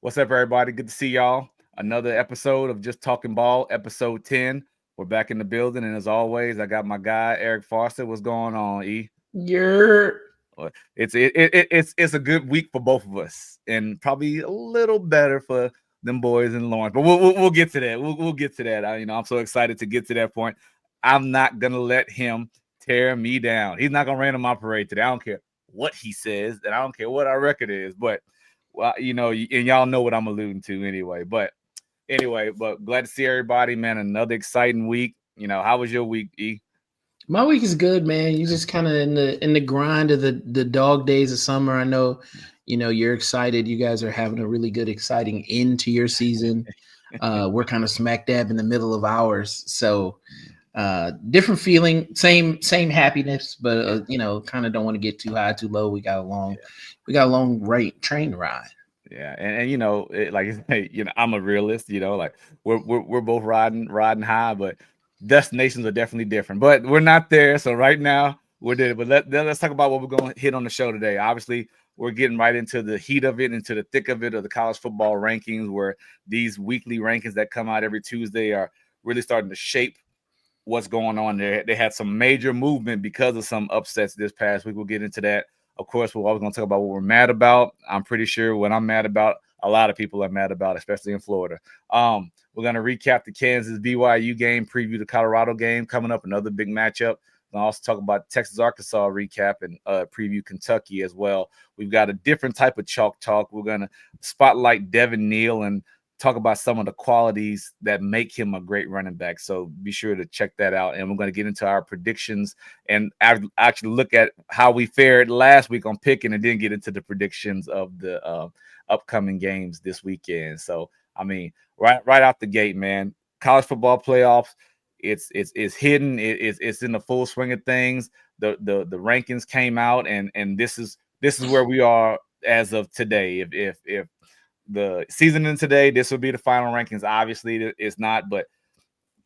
What's up, everybody? Good to see y'all. Another episode of Just Talking Ball, episode 10. We're back in the building, and as always, I got my guy Eric Foster. What's going on, E? You're It's a good week for both of us, and probably a little better for them boys in Lawrence. But we'll get to that. We'll get to that. I'm so excited to get to that point. I'm not gonna let him tear me down. He's not gonna rain on my parade today. I don't care what he says, and I don't care what our record is. But well, and y'all know what I'm alluding to anyway. But glad to see everybody, man. Another exciting week. How was your week, E? my week is good, man. You just kind of in the grind of the dog days of summer. I know, you're excited. You guys are having a really good, exciting end to your season. We're kind of smack dab in the middle of ours, so different feeling, same happiness, but kind of don't want to get too high, too low. We got a long train ride. Yeah, and I'm a realist. Like we're both riding high, but destinations are definitely different. But we're not there, so right now we're there. But let's talk about what we're going to hit on the show today. Obviously, we're getting right into the heat of it, into the thick of it, of the college football rankings, where these weekly rankings that come out every Tuesday are really starting to shape what's going on there. They had some major movement because of some upsets this past week. We'll get into that. Of course, we're always going to talk about what we're mad about. I'm pretty sure what I'm mad about, a lot of people are mad about, especially in Florida. We're going to recap the Kansas BYU game, preview the Colorado game coming up, another big matchup. We'll also talk about Texas Arkansas recap and preview Kentucky as well. We've got a different type of chalk talk. We're going to spotlight Devin Neal and talk about some of the qualities that make him a great running back. So be sure to check that out. And we're going to get into our predictions and actually look at how we fared last week on picking, and then get into the predictions of the upcoming games this weekend. So, right out the gate, man, college football playoffs, it's hidden. It's in the full swing of things. The rankings came out, and this is where we are as of today. If the season in today, this will be the final rankings. Obviously, it's not, but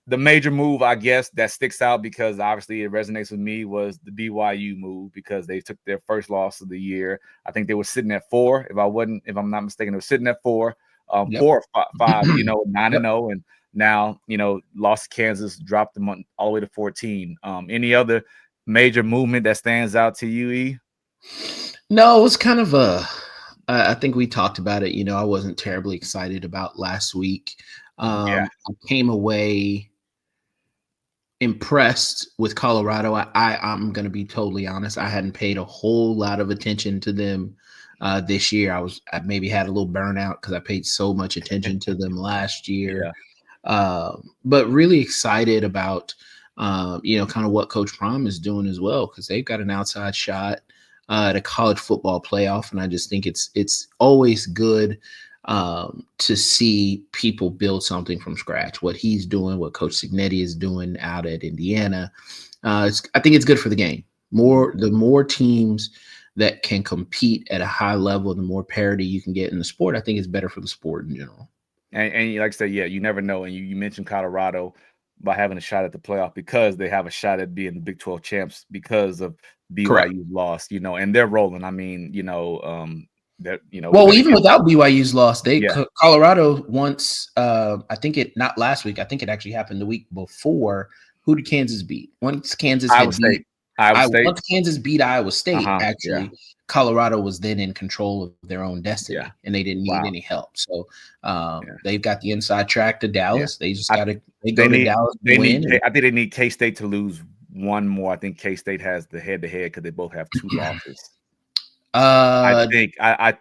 the major move, I guess, that sticks out because obviously it resonates with me was the BYU move, because they took their first loss of the year. I think they were sitting at 4. If I'm not mistaken, they were sitting at 4, Yep. 4 or 5, 9-0, Yep. and now lost to Kansas, dropped them all the way to 14. Any other major movement that stands out to you, E? No, it was kind of I think we talked about it. I wasn't terribly excited about last week. Yeah. I came away impressed with Colorado. I'm going to be totally honest. I hadn't paid a whole lot of attention to them this year. I maybe had a little burnout because I paid so much attention to them last year. Yeah. But really excited about kind of what Coach Prom is doing as well, because they've got an outside shot at a college football playoff, and I just think it's always good to see people build something from scratch. What he's doing, what Coach Signetti is doing out at Indiana, I think it's good for the game. The more teams that can compete at a high level, the more parity you can get in the sport, I think it's better for the sport in general. And like I said, yeah, you never know. And you mentioned Colorado by having a shot at the playoff because they have a shot at being the Big 12 champs because of Correct. BYU's loss, and they're rolling. Well, even without BYU's loss, Yeah. Colorado once, I think not last week. I think it actually happened the week before. Who did Kansas beat? Once Kansas Iowa State. once Kansas beat Iowa State, actually, Yeah. Colorado was then in control of their own destiny, Yeah. and they didn't need any help. So Yeah. they've got the inside track to Dallas. Yeah. They just got to go to Dallas to win. I think they need K-State to lose one more. I think K-State has the head-to-head because they both have 2 losses. I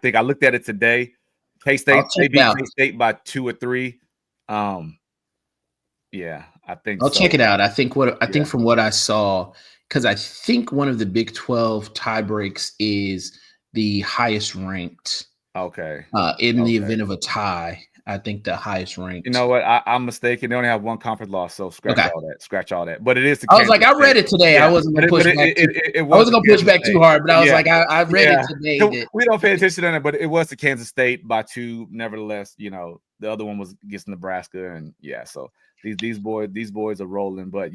think I looked at it today. K-State, they beat K-State by 2 or 3. Yeah, I think I'll so. check it out. I think from what I saw, because I think one of the Big 12 tie breaks is the highest ranked. Okay. In the event of a tie, I think the highest ranked. You know what? I'm mistaken. They only have 1 conference loss, so scratch all that. But it is the I was like, I read it today. Yeah. I wasn't going to push back. I wasn't going to push back too hard, but I was like, I read it today. So we don't pay attention to that, but it was the Kansas State by 2. Nevertheless, the other one was against Nebraska, and so these boys are rolling. But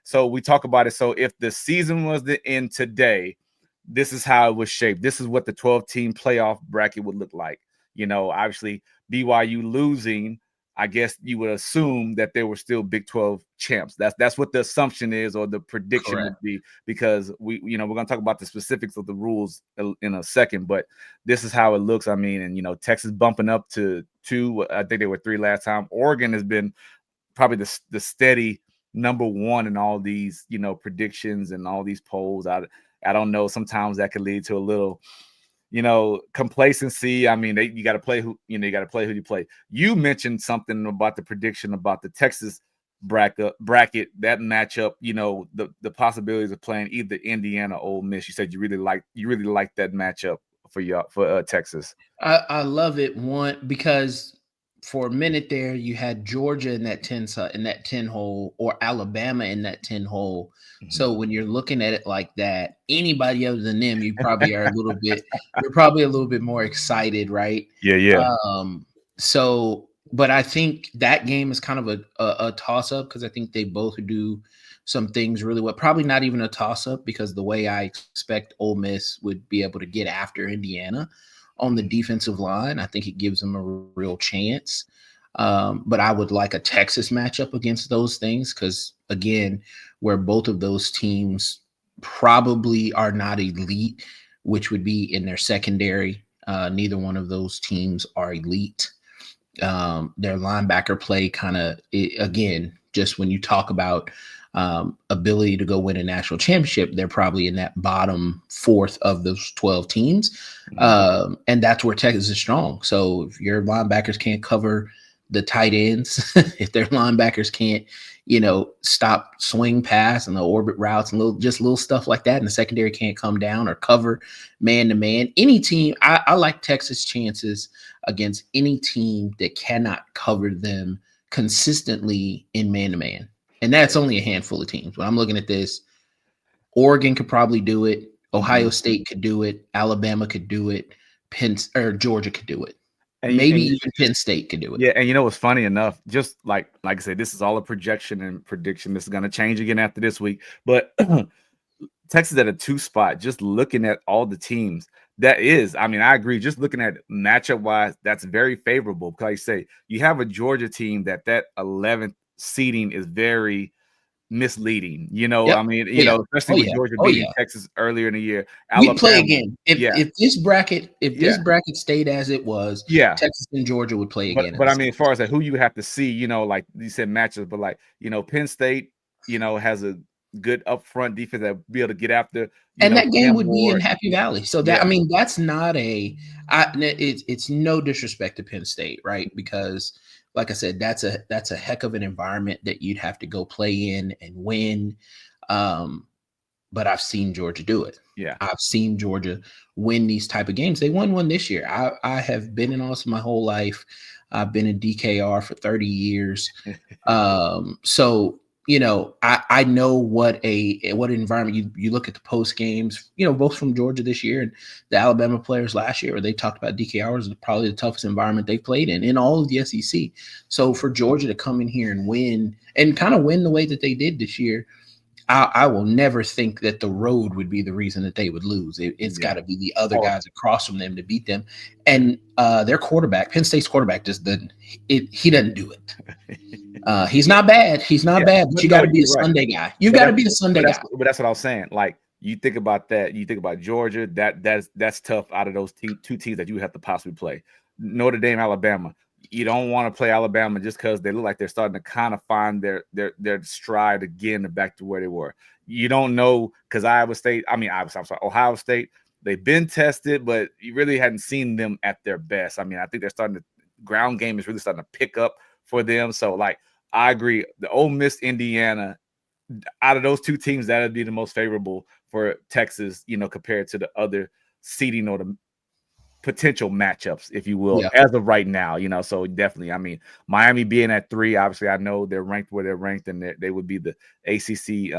so we talk about it. So if the season was to end today, this is how it was shaped. This is what the 12-team playoff bracket would look like. Obviously BYU losing, I guess you would assume that they were still Big 12 champs. That's what the assumption is, or the prediction Correct. would be, because we're going to talk about the specifics of the rules in a second, but this is how it looks. I mean, and Texas bumping up to 2. I think they were 3 last time. Oregon has been probably the steady number 1 in all these predictions and all these polls. I don't know. Sometimes that could lead to a little complacency. I mean, you got to play you got to play who you play. You mentioned something about the prediction about the Texas bracket, that matchup. The possibilities of playing either Indiana or Ole Miss. You said you really like that matchup for Texas. I love it one because for a minute there you had Georgia in that in that 10 hole, or Alabama in that 10 hole. Mhm. So when you're looking at it like that, anybody other than them, you're probably a little bit more excited, right? Yeah, yeah. So but I think that game is kind of a toss up, because I think they both do some things really well. Probably not even a toss up, because the way I expect Ole Miss would be able to get after Indiana on the defensive line, I think it gives them a real chance. But I would like a Texas matchup against those things, because again, where both of those teams probably are not elite, which would be in their secondary. Neither one of those teams are elite. Their linebacker play kind of, again, just when you talk about ability to go win a national championship, they're probably in that bottom 4th of those 12 teams. And that's where Texas is strong. So if your linebackers can't cover the tight ends, if their linebackers can't, stop swing pass and the orbit routes and little stuff like that, and the secondary can't come down or cover man to man, any team, I like Texas chances against any team that cannot cover them consistently in man to man. And that's only a handful of teams. When I'm looking at this, Oregon could probably do it. Ohio Mhm. State could do it. Alabama could do it. Georgia could do it. Maybe And even Penn State could do it. yeah, and what's funny enough, just like I said, this is all a projection and prediction. This is going to change again after this week, but Texas at a 2 spot. Just looking at all the teams, I mean, I agree. Just looking at matchup wise, that's very favorable. Because, like I say, you have a Georgia team that 11th seeding is very misleading. Yep. I mean, Oh yeah. especially Oh with yeah. Georgia Oh beating yeah. Texas earlier in the year, We'd play Alabama. again. If Yeah, if this bracket if yeah, this bracket stayed as it was, yeah. Texas and Georgia would play But again in but the I mean, same as far as like who you have to see, like you said matches, but like Penn State, has a good upfront defense that be able to get after, and that game Cam would be in Ward. Happy Valley. So that, Yeah, I mean, that's not it's no disrespect to Penn State, right? Because like I said, that's a heck of an environment that you'd have to go play in and win. Um, but I've seen Georgia do it. yeah. I've seen Georgia win these type of games. They won one this year. I have been in Austin my whole life. I've been in DKR for 30 years. So I know what environment you look at the post games, both from Georgia this year and the Alabama players last year, where they talked about DKR was probably the toughest environment they played in all of the SEC. So for Georgia to come in here and win, and kind of win the way that they did this year, I will never think that the road would be the reason that they would lose. It's got Yeah. to be the other Oh, guys across from them to beat them. And their quarterback, Penn State's quarterback, just doesn't. He doesn't do it. He's yeah, not bad. He's not yeah. bad, but But you got no, to be a you're right. Sunday guy. You've But got to that's be the Sunday but that's guy. but that's what I was saying. Like you think about that, you think about Georgia. That's tough out of those two teams that you have to possibly play. Notre Dame, Alabama. You don't want to play Alabama just because they look like they're starting to kind of find their stride again, back to where they were. You don't know, because I'm sorry, Ohio State. They've been tested, but you really hadn't seen them at their best. I mean, I think they're starting to ground game is really starting to pick up for them. So like I agree. The Ole Miss, Indiana, out of those two teams, that would be the most favorable for Texas, compared to the other seeding or the potential matchups, if you will, Yeah, as of right now. So definitely, I mean, Miami being at 3, obviously, I know they're ranked where they're ranked, and they would be the ACC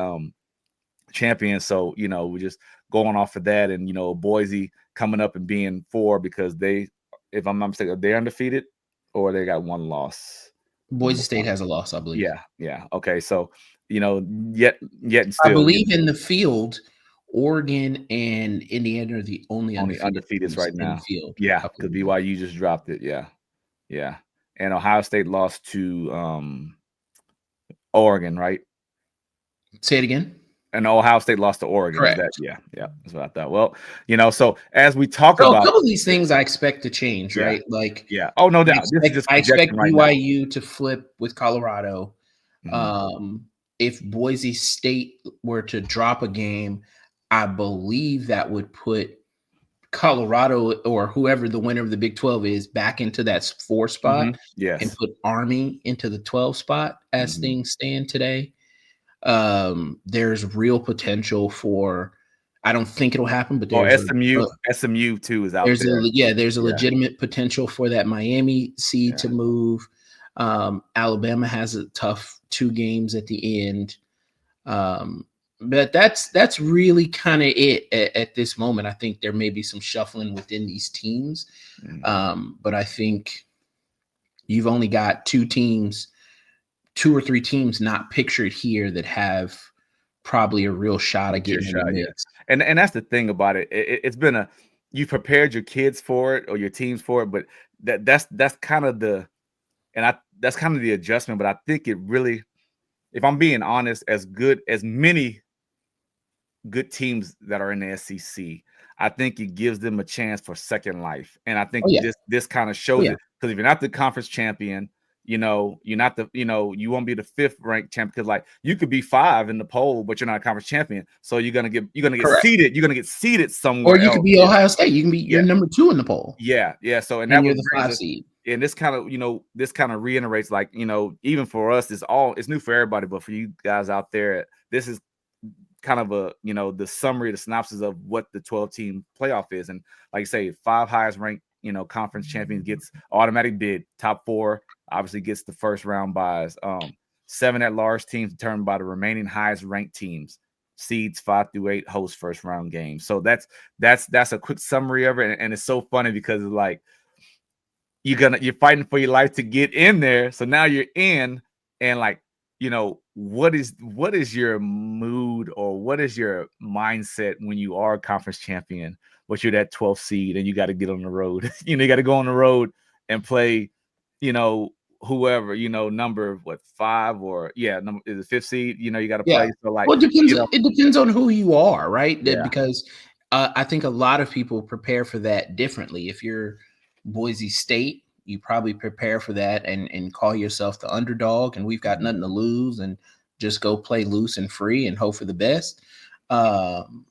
champions. So we're just going off of that, and Boise coming up and being 4 because they, if I'm not mistaken, they're undefeated or they got 1 loss. Boise State has a loss, I believe. Yeah, yeah. Okay, so yet and I still, believe in the field, Oregon and Indiana are the only Only undefeated undefeateds teams right in the now. field a Yeah, couple because of years. BYU just dropped it. Yeah, yeah. And Ohio State lost to Oregon, right? Say it again. And Ohio State lost to Oregon. Is that? Correct. Yeah, yeah. That's what I thought. Well, so as we talk So a about couple of these this, things I expect to change, yeah, right? Like yeah. Oh, no doubt. This is just I projection expect right now. BYU to flip with Colorado. Mhm. Um, if Boise State were to drop a game, I believe that would put Colorado or whoever the winner of the Big 12 is back into that 4 spot and Yes. put Army into the 12 spot as Mhm. things stand today. There's real potential for I don't think it'll happen, but Oh, SMU too is out there. there's a Yeah. legitimate potential for that Miami seed to Yeah. move. Alabama has a tough 2 games at the end. Um, but that's really kind of it at this moment. I think there may be some shuffling within these teams, Mhm. but I think you've only got 2 or 3 teams not pictured here that have probably a real shot of Legit getting in the shot, yeah. mix. And that's the thing about it. It's been you prepared your kids for it or your teams for it, but that's kind of that's kind of the adjustment. But I think it really, if I'm being honest, as good as many good teams that are in the SEC, I think it gives them a chance for second life. And I think Oh yeah, this kind of oh shows yeah, it, because if you're not the conference champion, you're not you won't be the 5th ranked champion, because like you could be 5 in the poll, but you're not a conference champion. So you're gonna get correct. seated. You're gonna get seated Or somewhere you could else. be Yeah, Ohio State. You can be yeah, you're number 2 in the poll, yeah, yeah. So and and that you're what the brings 5 us, seed. and this kind of reiterates, like, even for us, it's new for everybody, but for you guys out there, this is kind of the summary, the synopsis of what the 12 team playoff is. And like you say, 5 highest ranked conference champions gets automatic bid. Top 4 obviously gets the first round buys. 7 at large teams determined by the remaining highest ranked teams. Seeds 5 through 8 host first round games. So that's a quick summary of it. And it's so funny because it's like you're fighting for your life to get in there. So now you're in, and like, what is your mood, or what is your mindset when you are a conference champion, but you're that 12th seed and you got to get on the road. You got to go on the road and play, you know, whoever, number what, 5, or yeah, number is the 5th seed, you got to Yeah. play. So like, Well, it depends on who you are, right? yeah. Because I think a lot of people prepare for that differently. If you're Boise State, you probably prepare for that and call yourself the underdog, and we've got Mhm. nothing to lose, and just go play loose and free and hope for the best. Um,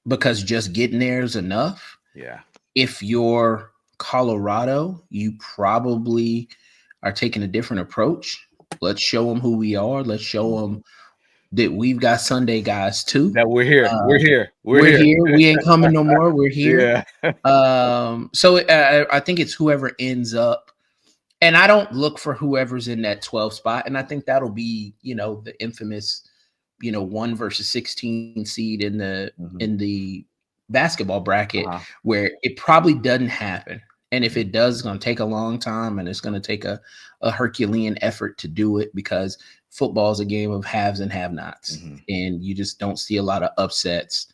because just getting there is enough. Yeah. If you're Colorado, you probably are taking a different approach. Let's show them who we are. Let's show them that we've got Sunday guys too. That we're here. We're Um, here. We're we're here. here. We ain't coming no more. We're here. Yeah. So I think it's whoever ends up, and I don't look for whoever's in that 12 spot, and I think that'll be the infamous 1 versus 16 seed in the Mhm. in the basketball bracket, Uh-huh. where it probably doesn't happen. And if Mhm. it does, it's going to take a long time, and it's going to take a Herculean effort to do it, because football is a game of haves and have-nots, Mhm. and you just don't see a lot of upsets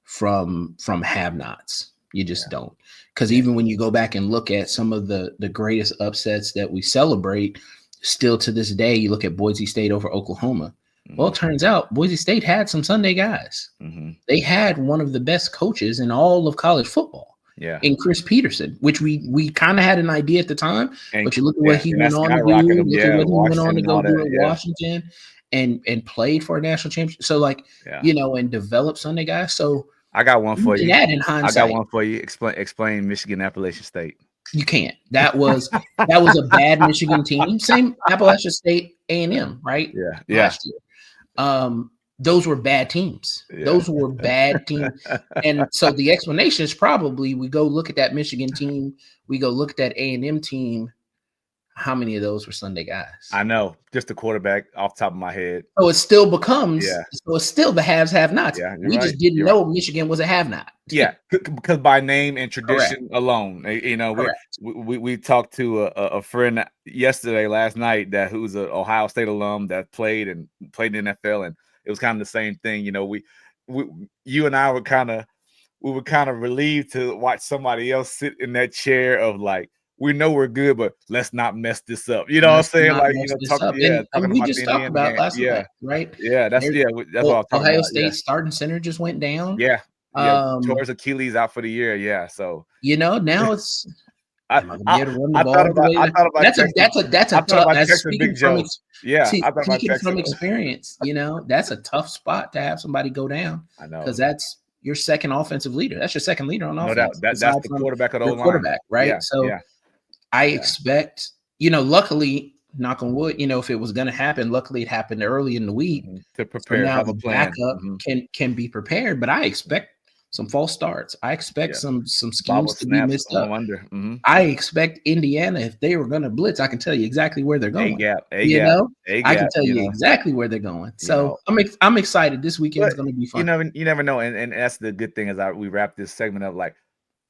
from have-nots. You just Yeah. don't, because Yeah. even when you go back and look at some of the greatest upsets that we celebrate, still to this day, you look at Boise State over Oklahoma. Well, it Mhm. turns out Boise State had some Sunday guys. Mhm. They had one of the best coaches in all of college football Yeah. in Chris Peterson, which we kind of had an idea at the time. And But you look at what yeah, he and went that on to do, skyrocketed them. look at Yeah, what he went on Washington to and go all do that. at Yeah. Washington, and played for a national championship. So like, Yeah. and developed Sunday guys. So I got one for even you. that in I got hindsight, one for you. Explain Michigan Appalachian State. you can't. That was a bad Michigan team. Same Appalachian State Yeah. A&M, right? Yeah. Yeah. Last year. Those were bad teams. Yeah. Those were bad teams. And so the explanation is probably we go look at that Michigan team, we go look at that A&M team. How many of those were Sunday guys? I know. Just the quarterback off the top of my head. Yeah. So it's still the haves, have nots. Yeah. You're We right. just didn't You're right. know Michigan was a have not. Yeah, because by name and Correct. tradition alone, we Correct. we, we talked to a friend yesterday, last night, who's an Ohio State alum that played in the NFL, and it was kind of the same thing. you and I we were kind of relieved to watch somebody else sit in that chair of like, we know we're good, but let's not mess this up. You know what I'm Let's saying? not Like, mess this talk, up. yeah, And talking we about the just talked Indiana about game. last Yeah, night, right? yeah, There's that's what I was talking Ohio about. Yeah, State starting center just went down. yeah, yeah. Um, Towards Achilles out for the year. Yeah, so now it's I am I gonna be I, able to run the I thought ball the about way that that's texting. that's a I thought tough about as texting Big Joe. Yeah, I thought about speaking from texting. experience, that's a tough spot to have somebody go down I because know, that's your second offensive leader. That's your second leader on no doubt. offense, That's aside the from quarterback of the your old line. quarterback, Yeah, right? So yeah, I yeah. expect, luckily, knock on wood, if it was gonna happen, luckily it happened early in the week. To So prepare, now have a the plan. backup can be prepared, but I expect some false starts. I expect Yeah, some bobble schemes to be snaps missed home up. under. I expect Indiana, if they were going to blitz, I can tell you exactly where they're A going. gap, A You gap, know, A I can gap. tell you exactly where they're going. You So know. I'm excited. This weekend's But going to be fun. you never know, and that's the good thing is we wrap this segment up like.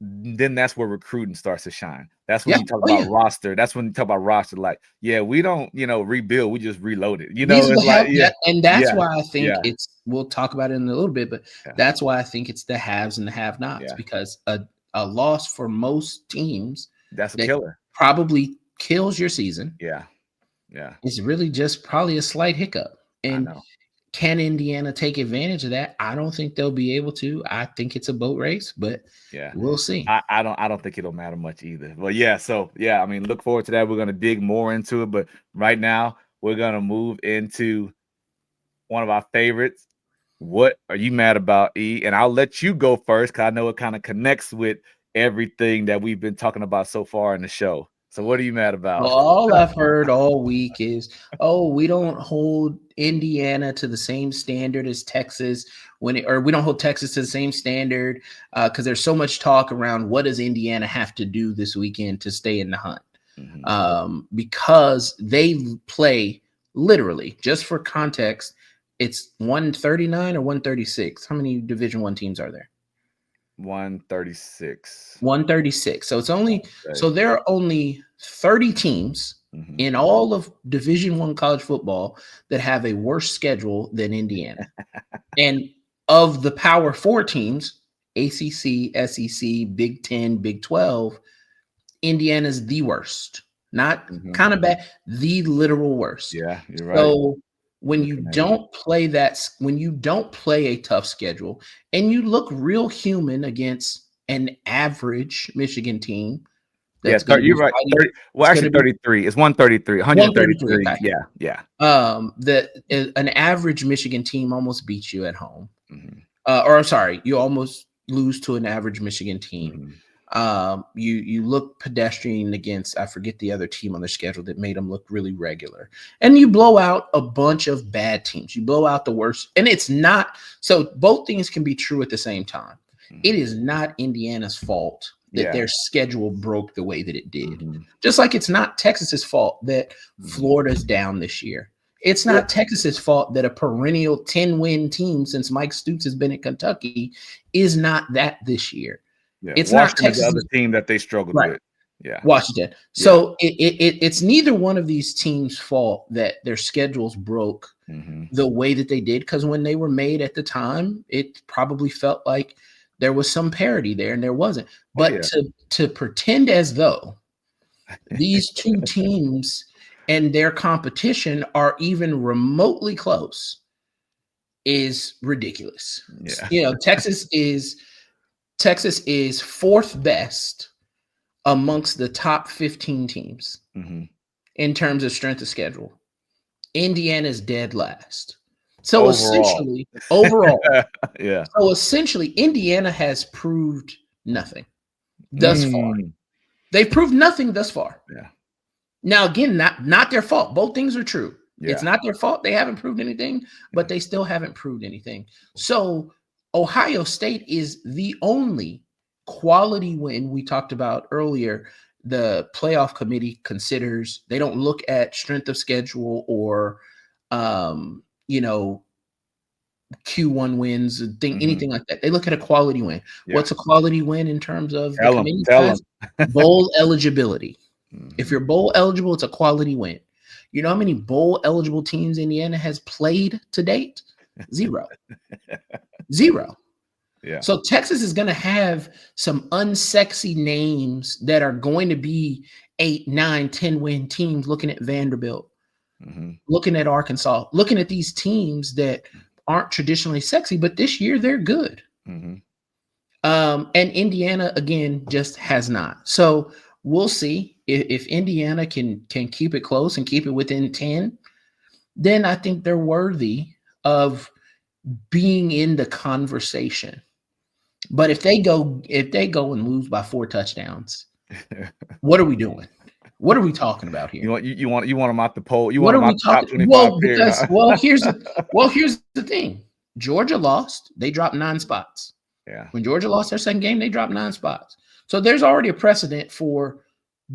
Then that's where recruiting starts to shine. That's when Yeah. you talk Oh about yeah. roster. That's when you talk about roster. Like, yeah, we don't, rebuild. We just reload it. These are It's the like, help yeah, that, and that's yeah, why I think yeah, we'll talk about it in a little bit, but yeah, that's why I think it's the haves and the have-nots, yeah. because a loss for most teams That's a that killer. probably kills your season Yeah, yeah. is really just probably a slight hiccup. I And know. can Indiana take advantage of that? I don't think they'll be able to. I think it's a boat race, but Yeah. we'll see. I don't think it'll matter much either. But yeah, so yeah, I mean, look forward to that. We're gonna dig more into it, but right now we're gonna move into one of our favorites. What are you mad about, E? And I'll let you go first because I know it kind of connects with everything that we've been talking about so far in the show. So what are you mad Well, about? all I've heard all week is, oh, we don't hold Indiana to the same standard as Texas or we don't hold Texas to the same standard because there's so much talk around what does Indiana have to do this weekend to stay in the hunt, because they play literally, just for context, it's 139 or 136. How many Division I teams are there? 136. 136. So Okay. there are only 30 teams in all of Division I college football that have a worse schedule than Indiana. And of the Power 4 teams, ACC, SEC, Big 10, Big 12, Indiana's the worst. Not kind of bad, the literal worst. Yeah, you're right. So when you Looking at it. when you don't play a tough schedule and you look real human against an average Michigan team Yeah, that's going to you're be right. fighting, 30, well, it's going actually, to be 33. It's 133. 133. 133. Okay. Yeah, yeah. That an average Michigan team almost beats you at home. Mm-hmm. Or I'm sorry, you almost lose to an average Michigan team. Mm-hmm. You look pedestrian against, I forget the other team on the schedule that made them look really regular, and you blow out a bunch of bad teams. You blow out the worst, and it's not so. Both things can be true at the same time. It is not Indiana's fault that their schedule broke the way that it did. Just like it's not Texas's fault that Florida's down this year. It's not Texas's fault that a perennial 10-win team since Mike Stoops has been at Kentucky is not that this year. Yeah, It's not Washington is the Texas, other team that they struggled right? with. Yeah, Washington. So it's neither one of these teams' fault that their schedules broke the way that they did, because when they were made at the time, it probably felt like there was some parity there, and there wasn't. But to pretend as though these two teams and their competition are even remotely close is ridiculous. Yeah. Texas is fourth best amongst the top 15 teams in terms of strength of schedule. Indiana's dead last. So essentially, overall, yeah. So essentially, Indiana has proved nothing thus far. They've proved nothing thus far. Yeah. Now, again, not their fault. Both things are true. Yeah. It's not their fault. They haven't proved anything, but they still haven't proved anything. So Ohio State is the only quality win we talked about earlier. The playoff committee considers, they don't look at strength of schedule or, Q1 wins, anything like that. They look at a quality win. Yeah. What's a quality win in terms of the Tell them. committee Tell size? them. Bowl eligibility. If you're bowl eligible, it's a quality win. You know how many bowl eligible teams Indiana has played to date? 0. Zero. Yeah. So Texas is going to have some unsexy names that are going to be 8, 9, 10 win teams looking at Vanderbilt, Mm-hmm. looking at Arkansas, looking at these teams that aren't traditionally sexy, but this year they're good. Mm-hmm. And Indiana, again, just has not. So we'll see if Indiana can keep it close and keep it within 10, then I think they're worthy of being in the conversation. But if they go and lose by 4 touchdowns, what are we doing? What are we talking about here? You want them out the poll. You want What them are out we the top talking? 25 Well, period, because huh? here's the thing. Georgia lost. They dropped 9 spots. Yeah. When Georgia lost their second game, they dropped 9 spots. So there's already a precedent for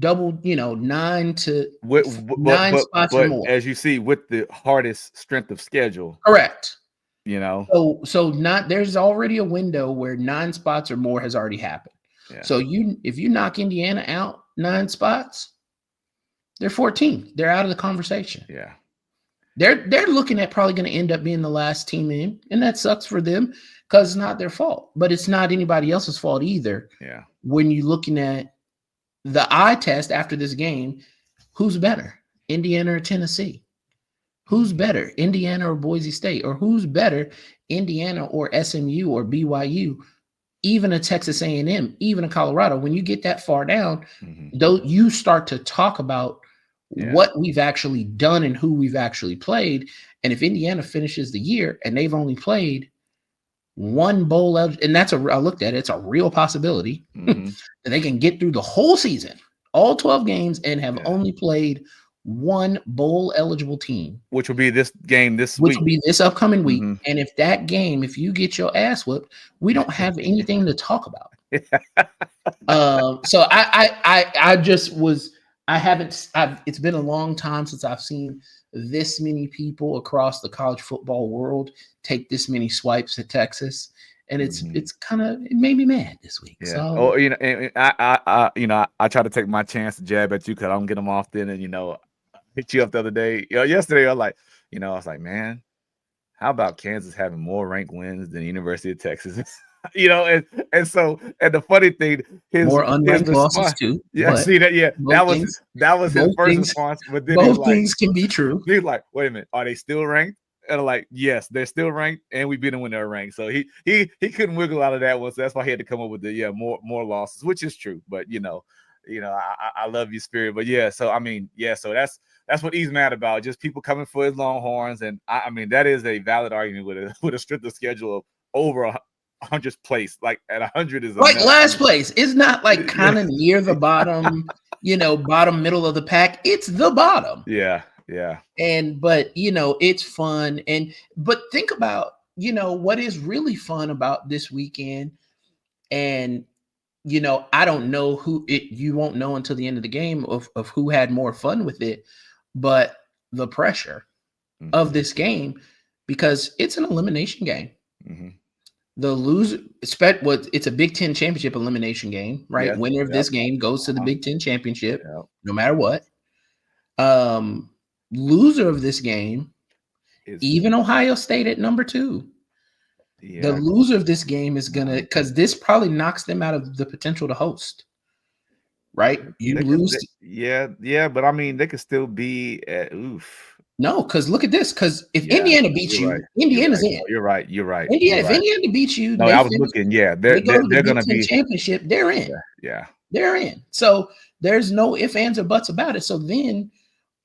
double, 9 spots or But more. as you see, with the hardest strength of schedule, Correct. you know, So not there's already a window where 9 spots or more has already happened. yeah, So if you knock Indiana out 9 spots, they're 14. They're out of the conversation. yeah, They're looking at probably going to end up being the last team in, and that sucks for them because it's not their fault, but it's not anybody else's fault either. yeah. When you're looking at the eye test after this game, who's better, Indiana or Tennessee? Who's better, Indiana or Boise State? Or who's better, Indiana or SMU or BYU? Even a Texas A&M, even a Colorado. When you get that far down, Mm-hmm. though, you start to talk about Yeah. what we've actually done and who we've actually played. And if Indiana finishes the year and they've only played one bowl, and I looked at it, it's a real possibility Mm-hmm. that they can get through the whole season, all 12 games, and have Yeah. only played one bowl eligible team, Which will be this game this which week. will be this upcoming week. Mm-hmm. And if that game, if you get your ass whipped, we don't have anything to talk about. So I just was, it's been a long time since I've seen this many people across the college football world take this many swipes at Texas. And it's kind of, it made me mad this week. Yeah. So Oh, and I try to take my chance to jab at you because I don't get them often. And hit you up the other day. Yesterday I was like, I was like, man, how about Kansas having more ranked wins than the University of Texas? And the funny thing, his more unranked losses response. too. Yeah, But see that? Yeah, both things, that was his both first things, response. But then both things can be true. he's like, wait a minute, are they still ranked? And I'm like, yes, they're still ranked, and we beat them when they're ranked. So he couldn't wiggle out of that one. So that's why he had to come up with the more losses, which is true. But I love your spirit. But yeah, so I mean, so that's what he's mad about. Just people coming for his Longhorns, and I mean that is a valid argument with a strength of schedule of over 100th place. Like at 100 is Like enough. last place. It's not like Yeah. kind of near the bottom, bottom middle of the pack. It's the bottom. Yeah. But it's fun. But think about, what is really fun about this weekend. And I don't know you won't know until the end of the game of who had more fun with it, but the pressure of this game, because it's an elimination game. Mm-hmm. The loser, it's a Big Ten championship elimination game, right? Yes, Winner of this game goes to the Big Ten championship, no matter what. Loser of this game, even Ohio State at number 2. Yeah. The loser of this game is gonna, because this probably knocks them out of the potential to host. Right? You lose. But I mean, they could still be at oof. No, because look at this. Because if Indiana beats you, Indiana's in. You're right. If Indiana beats you, no, I was looking. Yeah, they're going to be championship. They're in. Yeah, they're in. So there's no ifs, ands, or buts about it. So then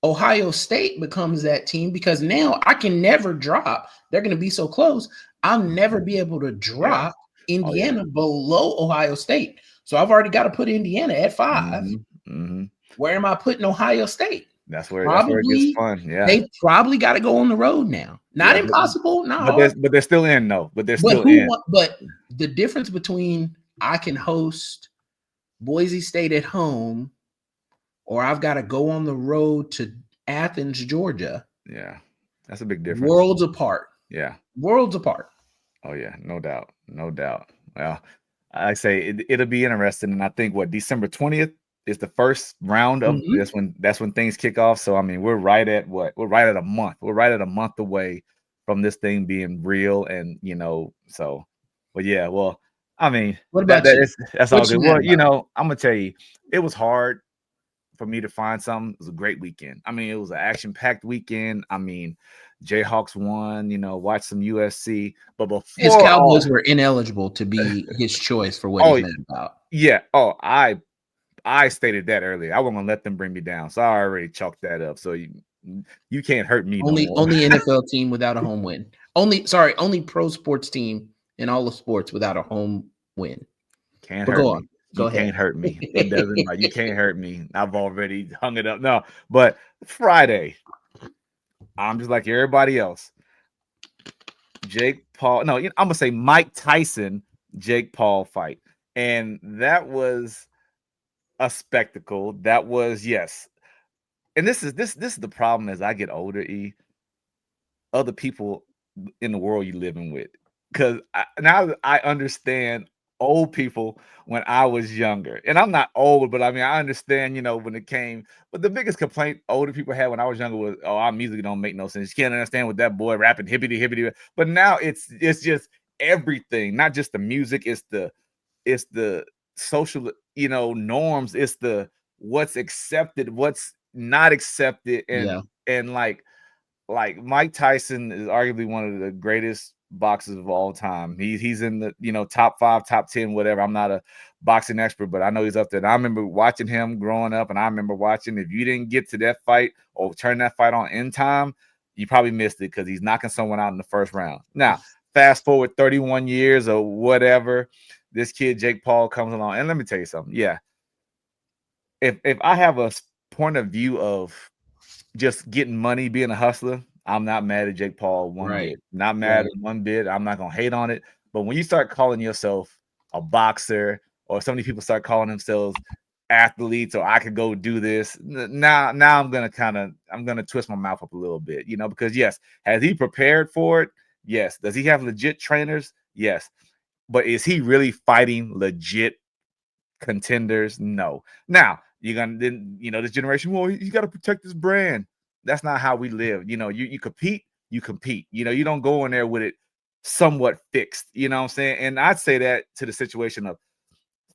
Ohio State becomes that team, because now I can never drop. They're going to be so close. I'll never be able to drop Indiana below Ohio State. So I've already got to put Indiana at 5. Mm-hmm. Where am I putting Ohio State? That's where it gets fun. Yeah, they probably got to go on the road now. Not impossible, not hard. But they're still in, though. But they're still in. But the difference between I can host Boise State at home, or I've got to go on the road to Athens, Georgia. Yeah, that's a big difference. Worlds apart. Yeah, worlds apart. Oh yeah, no doubt. Well, I say it'll be interesting, and I think December 20th is the first round of that's when things kick off. So I mean, we're right at a month. We're right at a month away from this thing being real, and so. But yeah, well, I mean What that about you? that's all What good. you mad Well, about? I'm gonna tell you, it was hard for me to find something. It was a great weekend. I mean, it was an action-packed weekend. I mean, Jayhawks won, watch some USC. But His before Cowboys all were ineligible to be his choice for what he's oh mad about. yeah. Oh, I stated that earlier. I wasn't gonna let them bring me down. So I already chalked that up. So you can't hurt me no Only more. only NFL team without a home win. Only pro sports team in all of sports without a home win. Can't But hurt go on. me. You Go can't ahead. hurt me. It doesn't matter. You can't hurt me. I've already hung it up. No, but Friday, I'm just like everybody else. Jake Paul. No, I'm gonna say Mike Tyson, Jake Paul fight, and that was a spectacle. That was yes, and this is the problem as I get older. Other people in the world you living with, because now that I understand old people when I was younger, and I'm not old, but I mean I understand when it came. But the biggest complaint older people had when I was younger was, "Oh, our music don't make no sense. You can't understand what that boy rapping hippity hippity." But now it's just everything, not just the music. It's the social norms. It's the what's accepted, what's not accepted, and Yeah. and like Mike Tyson is arguably one of the greatest boxers of all time. He's in the top 5, top 10, whatever. I'm not a boxing expert, but I know he's up there. And I remember watching him growing up, and I remember watching. If you didn't get to that fight or turn that fight on in time, you probably missed it because he's knocking someone out in the first round. Now, fast forward 31 years or whatever, this kid Jake Paul comes along, and let me tell you something. Yeah, if I have a point of view of just getting money, being a hustler, I'm not mad at Jake Paul one Right. bit. Not mad Right. at one bit. I'm not gonna hate on it. But when you start calling yourself a boxer, or so many people start calling themselves athletes, or I could go do this, now I'm gonna twist my mouth up a little bit, because yes, has he prepared for it? Yes. Does he have legit trainers? Yes. But is he really fighting legit contenders? No. Now you're gonna then this generation. Well, you got to protect this brand. That's not how we live. You compete. You compete. You don't go in there with it somewhat fixed. You know what I'm saying? And I'd say that to the situation of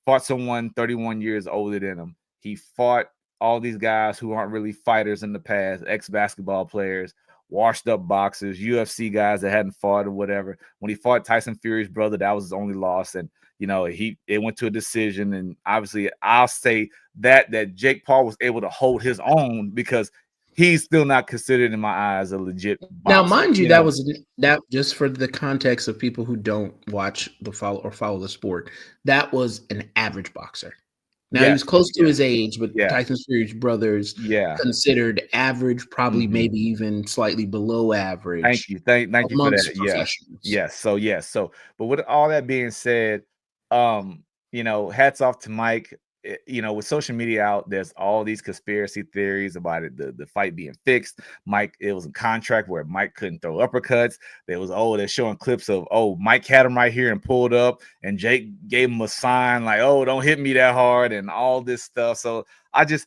fought someone 31 years older than him. He fought all these guys who aren't really fighters in the past, ex basketball players, washed up boxers, UFC guys that hadn't fought or whatever. When he fought Tyson Fury's brother, that was his only loss, and it went to a decision. And obviously, I'll say that Jake Paul was able to hold his own because he's still not considered in my eyes a legit Now, boxer. mind you, that just for the context of people who don't watch the follow the sport, that was an average boxer. Now he Yes, was close to yes, his age, but yeah, Tyson Fury's brothers yeah. considered average, probably Mhm. maybe even slightly below Thank average you. Thank you for that. amongst Yes. professionals. Yes. So yes. So but with all that being said, hats off to Mike. With social media out, there's all these conspiracy theories about it, the fight being fixed. Mike, it was a contract where Mike couldn't throw uppercuts. They're showing clips of Mike had him right here and pulled up, and Jake gave him a sign like, oh, don't hit me that hard, and all this stuff. So I just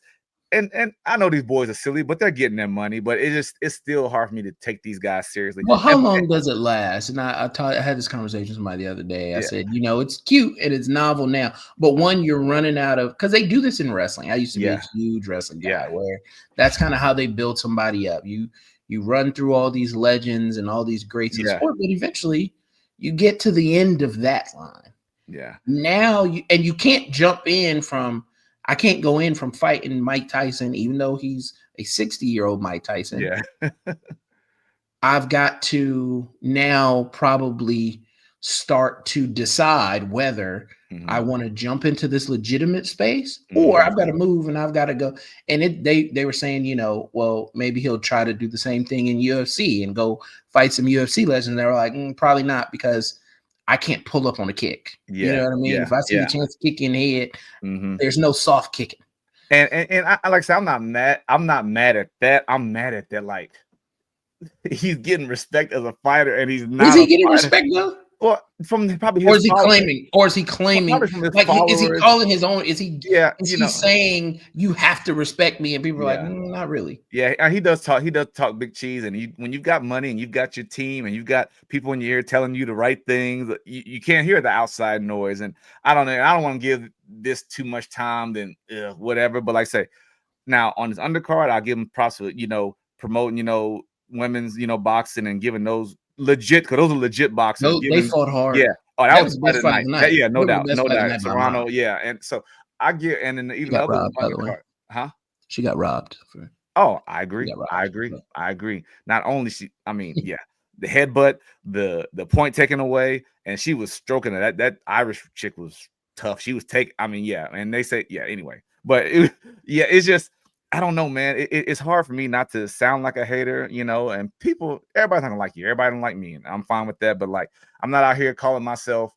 and I know these boys are silly, but they're getting their money. But it's still hard for me to take these guys seriously. Well, how And long does it last? And I had this conversation with somebody the other day. I yeah, said, it's cute and it's novel now, but when you're running out of, because they do this in wrestling. I used to be a yeah, huge wrestling guy, yeah, where that's kind of how they build somebody up. You run through all these legends and all these greats of the yeah, sport, but eventually you get to the end of that line. yeah, Now you can't jump in from. I can't go in from fighting Mike Tyson, even though he's a 60-year-old Mike Tyson. yeah. I've got to now probably start to decide whether I Hmm. want to jump into this legitimate space or Hmm. I've got to move and I've got to go. And they were saying, well, maybe he'll try to do the same thing in UFC and go fight some UFC legends. They were like, probably not, because I can't pull up on a kick. You know Yeah, what I mean? yeah, If I see the yeah. chance to kick you in the head, Hmm. there's no soft kicking. And I like I said, I'm not mad. I'm not mad at that. I'm mad at that. Like he's getting respect as a fighter, and he's Is not he a getting fighter. respect though? Well, from probably Or his is he follow, claiming? Or is he claiming? probably from his Like, is he followers. calling his own? Is he? Yeah, Is he saying you have to respect me? And people are like, yeah. "Mm, not really. Yeah, and he does talk. He does talk big cheese, and when you've got money and you've got your team and you've got people in your ear telling you the right things, you can't hear the outside noise. And I don't know. I don't want to give this too much time, then whatever. But like I say, now on his undercard, I'll give him props for promoting women's boxing and giving those legit because those are legit boxers. No, they Giving fought hard. yeah. Oh, that That was was the the fight best of the fight of night. the night. Yeah, no That was the doubt, best no fight of the doubt. night by a mile. Toronto, yeah, and so I get and then She even the got other robbed, by the way. undercard, huh? She got robbed. Oh, I She agree. got I robbed. agree. I agree. Not only I mean, yeah, the headbutt, the point taken away, and she was stroking it. That Irish chick was tough. She was taking. I mean, yeah, and they say, yeah. Anyway, but yeah, it's just I don't know, man. It's hard for me not to sound like a hater, And everybody's not gonna like you. Everybody don't like me, and I'm fine with that. But like, I'm not out here calling myself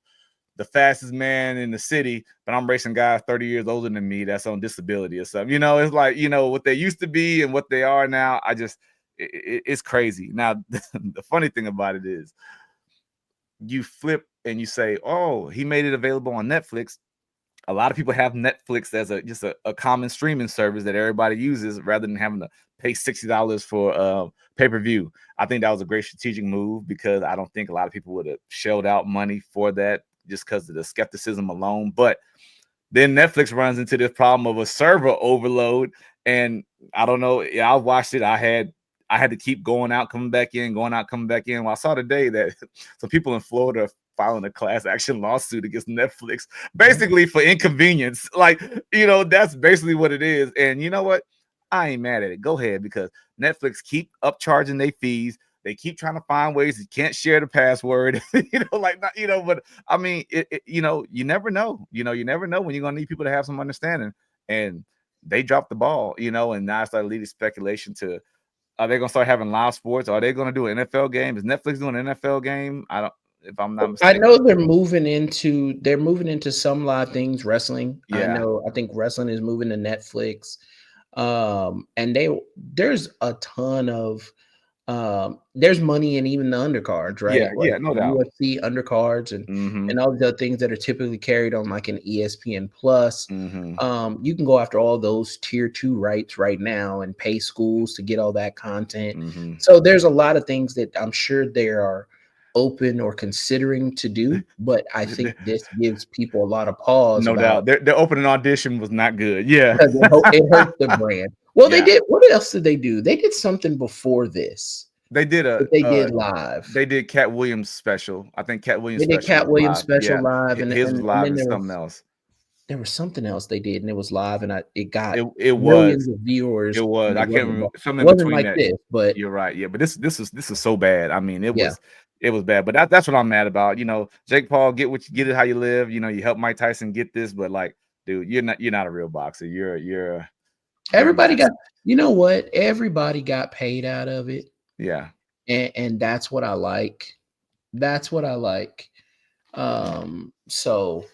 the fastest man in the city, but I'm racing guys 30 years older than me that's on disability or something. It's like, what they used to be and what they are now. It's crazy. Now, the funny thing about it is you flip and you say, oh, he made it available on Netflix. A lot of people have Netflix as just a common streaming service that everybody uses rather than having to pay $60 for pay-per-view. I think that was a great strategic move because I don't think a lot of people would have shelled out money for that just because of the skepticism alone. But then Netflix runs into this problem of a server overload, and I don't know. Yeah, I watched it. I had to keep going out, coming back in, going out, coming back in. Well, I saw today that some people in Florida are filing a class action lawsuit against Netflix, basically for inconvenience. Like, that's basically what it is. And you know what? I ain't mad at it. Go ahead because Netflix keep upcharging their fees. They keep trying to find ways you can't share the password, like not, but I mean, you never know. You never know when you're gonna need people to have some understanding. And they dropped the ball, and now I started leading speculation to are they gonna start having live sports? Are they gonna do an NFL game? Is Netflix doing an NFL game? I don't if I'm not I mistaken. know they're moving into some live things, wrestling. Yeah, I think wrestling is moving to Netflix. And there's a ton of there's money in even the undercards, yeah, right? Like yeah, no doubt. UFC undercards Mm-hmm. and all the things that are typically carried on like an ESPN Plus. Mm-hmm. You can go after all those tier two rights right now and pay schools to get all that content. Mm-hmm. So there's a lot of things that I'm sure they are open or considering to do, but I think this gives people a lot of pause No about doubt. Their opening audition was not good. Yeah. because it hurts the brand. Well, they Yeah. did. What else did they do? They did something before this They did that they did live. they did Cat Williams special. I think Cat Williams They did special Cat was Williams live. special Yeah. live, His was and live then and something else. there was something else they did, and it was live, and it got It was. millions of viewers, It was. and I it can't wasn't remember something in wasn't between like that. this, but You're right. Yeah, but this is so bad. I mean, it yeah, was bad. But that's what I'm mad about. Jake Paul, get it how you live. You help Mike Tyson get this, but like, dude, you're not a real boxer. You're a everybody got. mask. You know what? Everybody got paid out of it, Yeah. and that's what I like. That's what I like. So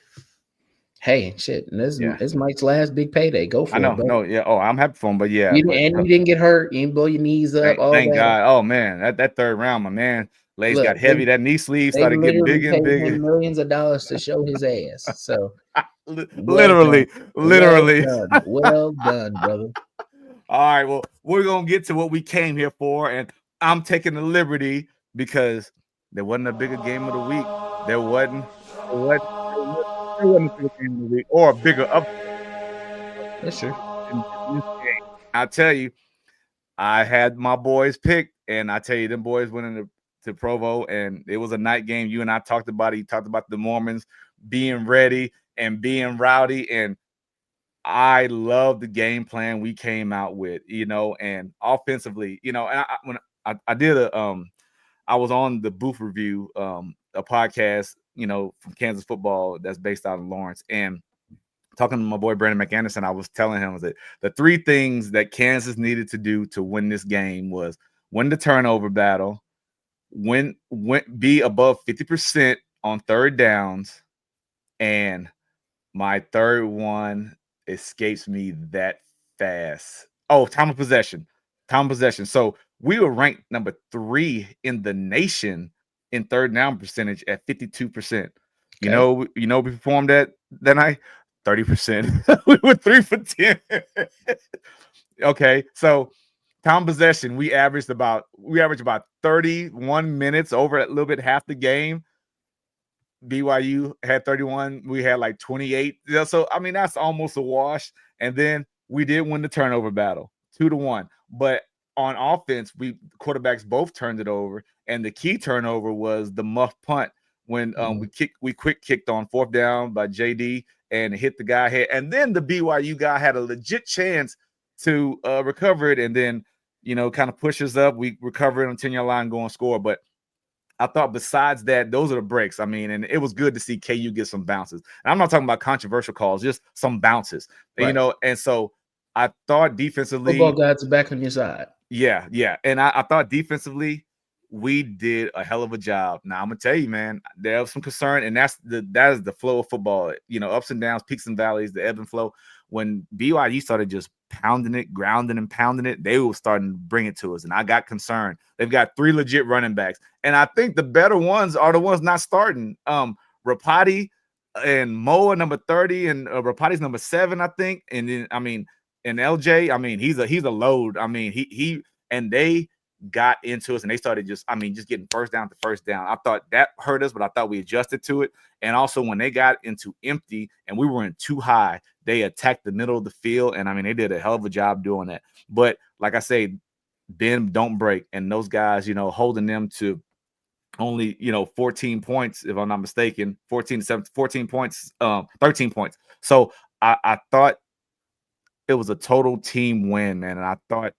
hey, shit, and this Yeah. is Mike's last big payday. Go I for it, know. bro. No, yeah. Oh, I'm happy for him, but yeah, You but and you didn't get hurt. You didn't blow your knees up. All thank that. God. Oh man, that third round, my man, legs Look, got heavy. That knee sleeve they started getting literally bigger and paid bigger. him millions of dollars to show his ass. So well done, Literally, well literally. done, well done, brother. All right, well, we're gonna get to what we came here for, and I'm taking the liberty because there wasn't a bigger game of the week. There wasn't a bigger game of the week or a bigger upset That's true. in this game. I tell you, I had my boys picked, and I tell you, them boys went into to Provo, and it was a night game. You and I talked about it. You talked about the Mormons being ready and being rowdy, and I love the game plan we came out with, and offensively, and when I did I was on the Booth Review, a podcast, from Kansas football that's based out in Lawrence, and talking to my boy Brandon McAnderson, I was telling him that the three things that Kansas needed to do to win this game was win the turnover battle, be above 50% on third downs, and my third one escapes me that fast. Oh, time of possession. Time of possession. So we were ranked number 3 in the nation in third down percentage at 52%. Okay. We performed that night 30%. We were 3 for 10. Okay, so time possession, we averaged about 31 minutes over a little bit half the game. BYU had 31. We had like 28. Yeah, so I mean that's almost a wash. And then we did win the turnover battle, 2-1. But on offense, we quarterbacks both turned it over, and the key turnover was the muff punt when Mhm. we quick kicked on fourth down by JD and hit the guy head, and then the BYU guy had a legit chance to recover it, and then kind of push us up. We recover it on 10-yard line, go and score, but I thought besides that, those are the breaks. I mean, and it was good to see KU get some bounces. And I'm not talking about controversial calls, just some bounces. Right. And so I thought Football defensively, gods are back on your side. yeah, yeah. And I thought defensively, we did a hell of a job. Now I'm gonna tell you, man, there was some concern, and that is the flow of football. Ups and downs, peaks and valleys, the ebb and flow. When BYU started just pounding it, grounding and pounding it, they were starting to bring it to us, and I got concerned. They've got 3 legit running backs, and I think the better ones are the ones not starting. Rapati and Moa number 30, and Rapati's number 7, I think. And then and LJ, I mean, he's a load. I mean, he and they got into us and they started just getting first down to first down. I thought that hurt us, but I thought we adjusted to it. And also when they got into empty and we were in too high, they attacked the middle of the field. And I mean, they did a hell of a job doing that. But like I say, bend, don't break. And those guys, holding them to only 14 points, if I'm not mistaken, 14 to 17, 14 points, 13 points. So I thought it was a total team win, man. And I thought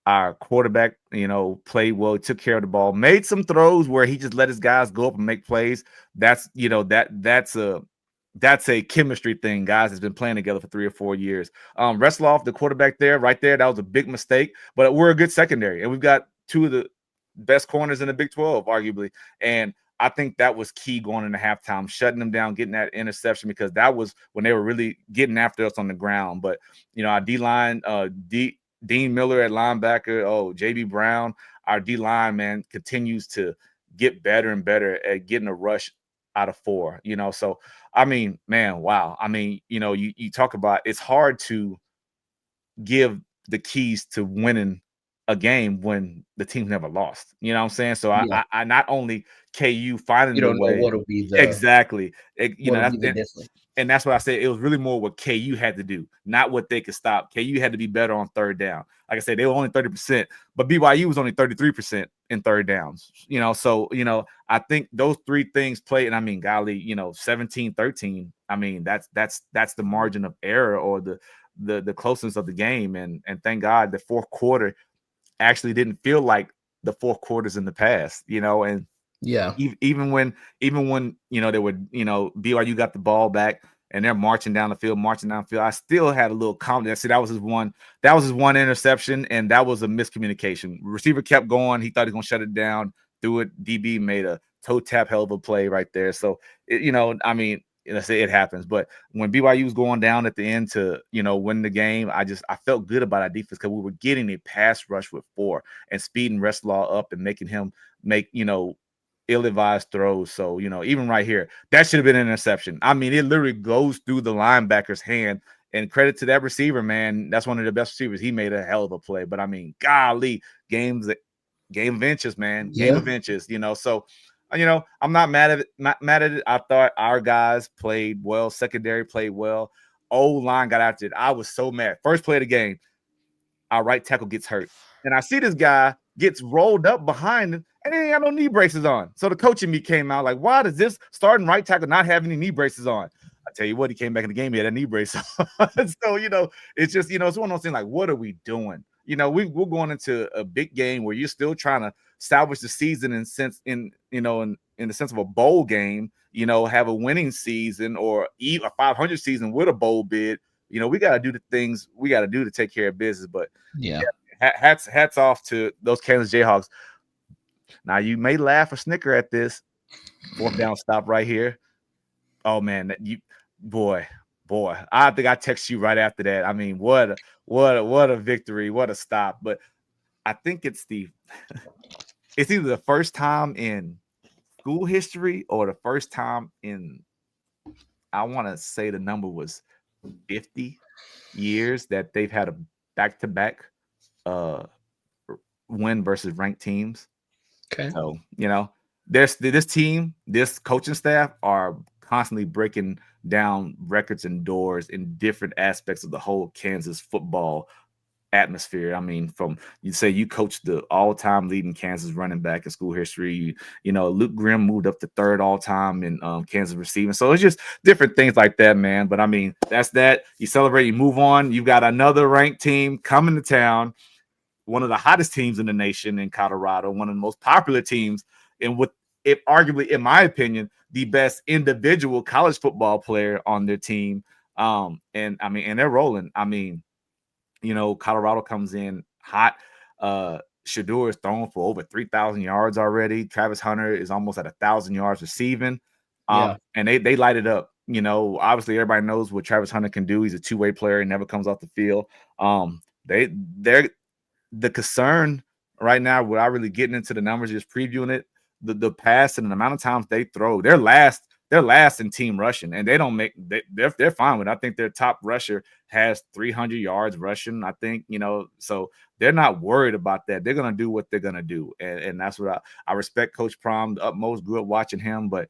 our quarterback, played well, he took care of the ball, made some throws where he just let his guys go up and make plays. That's a chemistry thing, guys. That's been playing together for 3 or 4 years. Wrestloff, the quarterback there, right there, that was a big mistake. But we're a good secondary, and we've got two of the best corners in the Big 12, arguably. And I think that was key going into halftime, shutting them down, getting that interception, because that was when they were really getting after us on the ground. But our D line, Dean Miller at linebacker, JB Brown, our D line, man, continues to get better and better at getting a rush out of 4. So I mean, man, wow. I mean, you talk about it's hard to give the keys to winning a game when the team never lost. You know what I'm saying? So I, Yeah. I, I not only KU finding You the don't know way, what'll exactly. be the difference. And that's what I said. It was really more what KU had to do, not what they could stop. KU had to be better on third down. Like I said, they were only 30%, but BYU was only 33% in third downs. So I think those 3 things play. And I mean, golly, 17-13. I mean, that's the margin of error, or the closeness of the game. And thank God the fourth quarter actually didn't feel like the fourth quarters in the past, and Yeah. even when they would BYU got the ball back and they're marching down the field, I still had a little confidence. See, that was his one interception, and that was a miscommunication. Receiver kept going, he thought he was gonna shut it down, threw it. DB made a toe tap hell of a play right there. So I mean, let's say it happens, but when BYU was going down at the end to win the game, I felt good about our defense because we were getting a pass rush with 4 and speeding Wrestlaw up and making him make ill-advised throws. So, even right here, that should have been an interception. I mean, it literally goes through the linebacker's hand. And credit to that receiver, man. That's one of the best receivers. He made a hell of a play. But I mean, golly, game of inches, man. Game Yeah. of inches. So I'm not mad at it. Not mad at it. I thought our guys played well. Secondary played well. O-line got after it. I was so mad. First play of the game, our right tackle gets hurt. And I see this guy gets rolled up behind him, and he ain't got no knee braces on. So the coach in me came out like, why does this starting right tackle not have any knee braces on? I tell you what, he came back in the game, he had a knee brace on. So, it's just, it's one of those things like, what are we doing? We're going into a big game where you're still trying to salvage the season in the sense of a bowl game, have a winning season or a 500 season with a bowl bid. We got to do the things we got to do to take care of business. But Yeah. yeah, hats off to those Kansas Jayhawks. Now you may laugh or snicker at this fourth down stop right here. Oh man, boy, I think I text you right after that. I mean, what a victory, what a stop. But I think it's either the first time in school history or the first time in, I want to say the number was 50 years that they've had a back to back uh win versus ranked teams. Okay. So, there's this team, this coaching staff are constantly breaking down records and doors in different aspects of the whole Kansas football atmosphere. I mean, from you say you coached the all-time leading Kansas running back in school history. Luke Grimm moved up to third all-time in Kansas receiving. So it's just different things like that, man. But I mean, that's that. You celebrate, you move on. You've got another ranked team coming to town, one of the hottest teams in the nation in Colorado, one of the most popular teams, and with it arguably, in my opinion, the best individual college football player on their team. And I mean, and they're rolling. I mean, Colorado comes in hot. Shador is thrown for over 3,000 yards already. Travis Hunter is almost at 1,000 yards receiving. Yeah. And they light it up. Obviously everybody knows what Travis Hunter can do. He's a two-way player. He never comes off the field. They're the concern right now, without really getting into the numbers, just previewing it, the pass and the amount of times they throw, they're last in team rushing, and they don't make they're fine with it. I think their top rusher has 300 yards rushing. I think, so they're not worried about that. They're gonna do what they're gonna do, and that's what I respect Coach Prom the utmost. Grew up watching him, but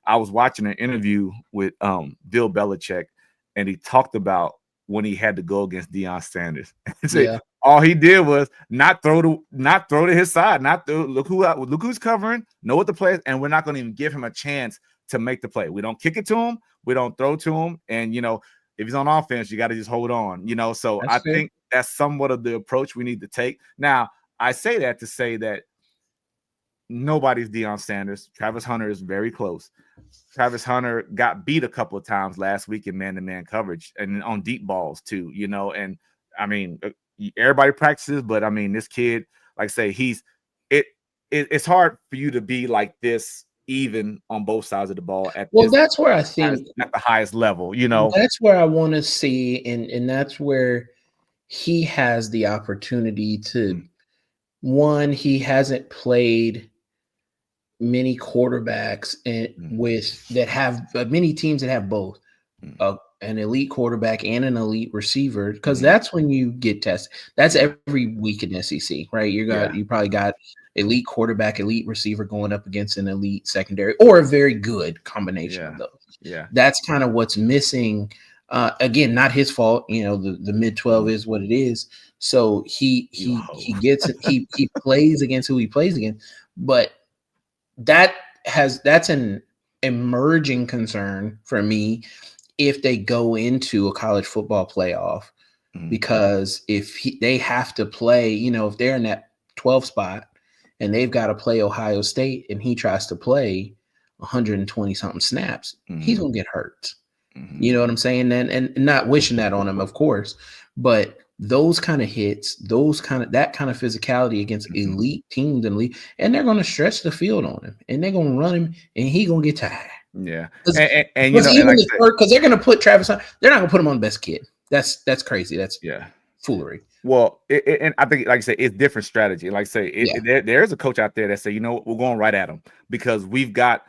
I was watching an interview with Bill Belichick, and he talked about when he had to go against Deion Sanders. So Yeah. all he did was not throw to his side, not throw, look who's covering, know what the play is, and we're not going to even give him a chance to make the play. We don't kick it to him, we don't throw to him, and if he's on offense, you got to just hold on. So That's I fair. think that's somewhat of the approach we need to take. Now, I say that to say that nobody's Deion Sanders. Travis Hunter is very close. Travis Hunter got beat a couple of times last week in man-to-man coverage and on deep balls too, and I mean, everybody practices, but I mean, this kid, like I say, it's hard for you to be like this even on both sides of the ball at Well, this that's where I at think the highest level, that's where I want to see, and that's where he has the opportunity to. Mm, One, he hasn't played many quarterbacks and mm, with that have many teams that have both mm, an elite quarterback and an elite receiver, because mm. that's when you get tested. That's Yeah, every week in SEC, right? yeah, You probably got elite quarterback, elite receiver going up against an elite secondary or a very good combination of yeah, those. yeah. That's kind of what's missing. Again, not his fault. The mid 12 Mm. is what it is. So he You a he hoe. he gets he plays against who he plays against, but that's an emerging concern for me if they go into a college football playoff, Mm, because they have to play, if they're in that 12 spot and they've got to play Ohio State and he tries to play 120 something snaps, he's mm, going to get hurt. mm, You know what I'm saying? And not wishing that on him, of course, but those kind of hits, that kind of physicality against mm. elite teams and they're going to stretch the field on him and they're going to run him and he going to get tired. Yeah, Because and and even like the I said, third, because they're going to put Travis on, they're not going to put him on the best kid. That's crazy. That's yeah. foolery. Well, and I think, like I said, it's different strategy. Like I say, Yeah. there's a coach out there that say, we're going right at him because we've got,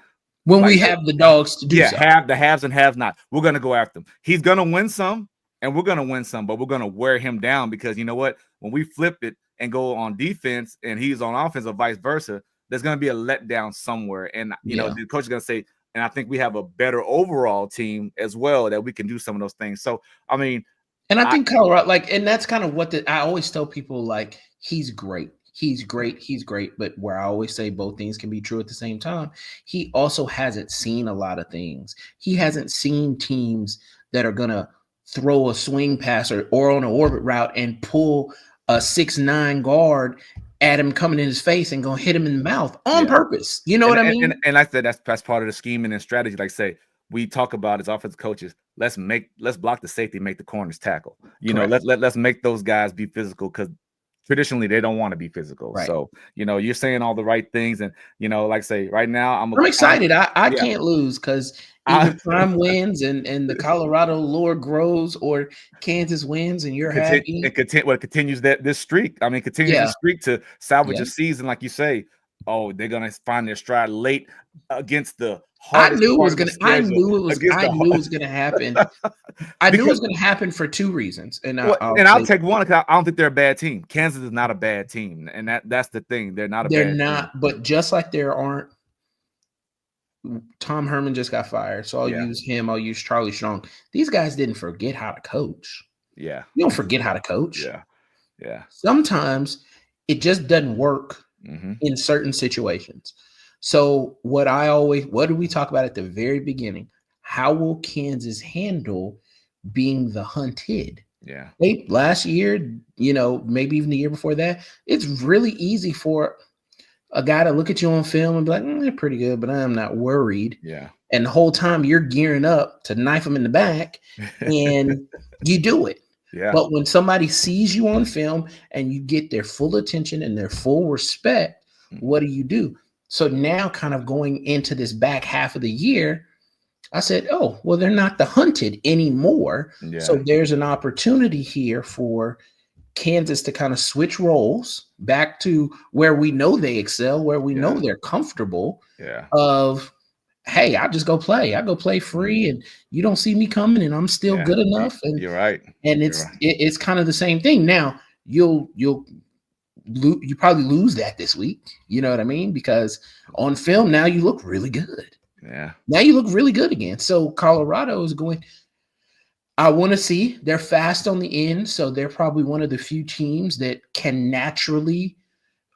When like we I said, have the dogs to do yeah, so. have the haves and have not. We're gonna go after him. He's gonna win some, and we're gonna win some, but we're gonna wear him down because you know what? When we flip it and go on defense, and he's on offense, or vice versa, there's gonna be a letdown somewhere. And Yeah. the coach is gonna say, and I think we have a better overall team as well that we can do some of those things. So, I mean, And I I think Colorado, and that's kind of what I always tell people, like, he's great. He's yeah, great. He's great. But where I always say both things can be true at the same time, he also hasn't seen a lot of things. He hasn't seen teams that are going to throw a swing pass or on an orbit route and pull a 6'9" guard at him coming in his face and going to hit him in the mouth on yeah. purpose. You know And what I and and, mean? and like I said, that's part of the scheming and strategy. Like say, we talk about as offensive coaches, let's block the safety, make the corners tackle. Correct. Let's make those guys be physical because traditionally they don't want to be physical. Right. So, you're saying all the right things. And, like I say, right now I'm a I'm I'm excited. I yeah. can't lose because either I, Prime wins and the Colorado lore grows, or Kansas wins and you're happy. continues that this streak. I mean, continues the Yeah, streak to salvage yeah. a season, like you say. oh, they're gonna find their stride late against the hardest part of the schedule, against I the knew it was gonna happen. I knew it because was gonna happen for two reasons, and well, I'll and I'll say take one because I don't think they're a bad team. Kansas is not a bad team, and that's the thing. They're not a they're bad team. not. But just like there aren't, Tom Herman just got fired, so I'll Yeah, use him. I'll use Charlie Strong. These guys didn't forget how to coach. yeah, You don't forget how to coach. yeah, yeah. Sometimes it just doesn't work Hmm. in certain situations. So what do we talk about at the very beginning? How will Kansas handle being the hunted? Yeah, They last year, maybe even the year before that, it's really easy for a guy to look at you on film and be like, they're pretty good, but I'm not worried. yeah, And the whole time you're gearing up to knife them in the back, and you do it. yeah. But when somebody sees you on film and you get their full attention and their full respect, what Mhm. do? So now, kind of going into this back half of the year, I said, oh, well, they're not the hunted anymore. Yeah, So there's an opportunity here for Kansas to kind of switch roles back to where we know they excel, where we know yeah, they're comfortable yeah. of, hey, I just go play. I go play Mhm. free and you don't see me coming and I'm still Yeah, good enough. And you're right. and You're it's right. it's kind of the same thing. Now, you probably lose that this week. You know what I mean? Because on film now you look really good. Yeah, Now you look really good again. So Colorado is going. I want to see they're fast on the end, so they're probably one of the few teams that can naturally,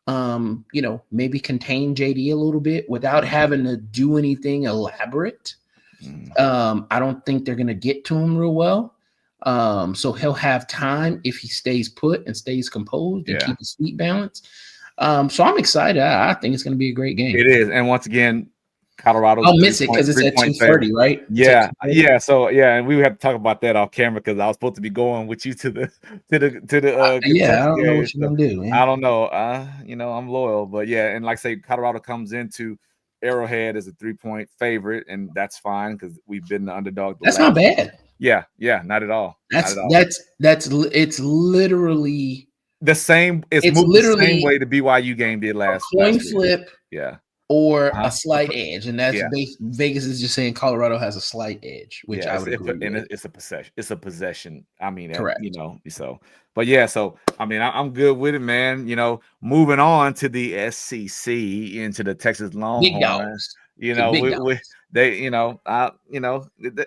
maybe contain JD a little bit without mhm, having to do anything elaborate. mhm. I don't think they're going to get to him real well. So he'll have time if he stays put and stays composed and Yeah. keep his feet balanced. So I'm excited. I think it's going to be a great game. It is, and once again, Colorado's I'll three miss it point because it's three at point favorite. 2:30, right? It's at Yeah, 2:30. yeah. So yeah, and we have to talk about that off camera because I was supposed to be going with you to the Yeah, I Kentucky don't know game. what you're So gonna do, I man. don't know. I'm loyal, but yeah, and like I say, Colorado comes into Arrowhead as a 3-point favorite, and that's fine because we've been the underdog the That's not last. bad. Yeah, yeah, not at all, not That's at all. that's it's literally The same. It's it's moved the same literally way the BYU game did a last coin year. flip Yeah. or a Uh-huh. slight edge, and that's Yeah. Vegas is just saying Colorado has a slight edge, which Yeah, I it's would it, agree and with. it's a possession. It's a possession. I mean, Correct. so. But yeah, so I mean, I'm good with it, man. Moving on to the SEC into the Texas Big Longhorns. dogs. The big We dogs. they,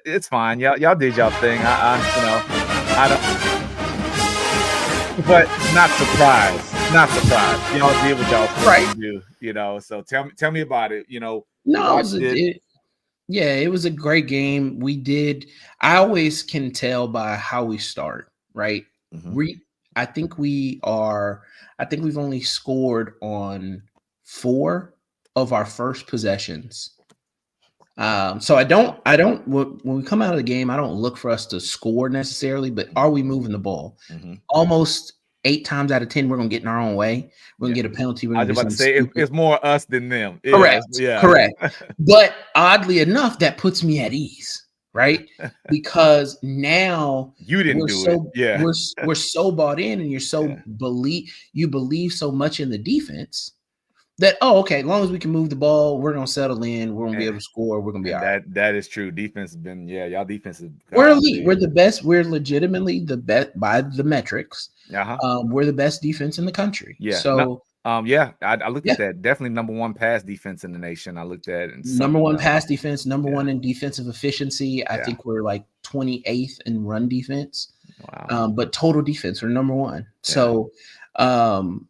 it's fine. Y'all did y'all thing. I don't, but not surprised. Not surprised. Y'all did what y'all supposed Right. to do. So tell me about it. No, Watched it. yeah, it was a great game. I always can tell by how we start, right? Mhm, We I think we are I think we've only scored on 4 of our first possessions. So when we come out of the game, I don't look for us to score necessarily, but are mhm, we moving the ball? mhm. Almost 8 times out of 10, we're gonna get in our own way. We're gonna Yeah. get a penalty. We're I gonna was do about to something say stupid. it's more us than them. Yeah, Correct, yeah. correct. But oddly enough, that puts me at ease, right? Because now You didn't do it. Yeah, we're so bought in, and yeah, you believe so much in the defense that, oh, okay, as long as we can move the ball, we're gonna settle in, we're gonna be and able to score, we're gonna be all and right. that is true. Defense has been y'all defense has We're come elite. We're big. the best. We're legitimately the best by the metrics. Uh-huh. We're the best defense in the country. Yeah. No, So yeah, I looked yeah, at that. Definitely number one pass defense in the nation. I looked at it and number something one else. pass defense, number Yeah, one in defensive efficiency. I yeah. think we're like 28th in run defense, Wow. but total defense we're number one. Yeah. So um,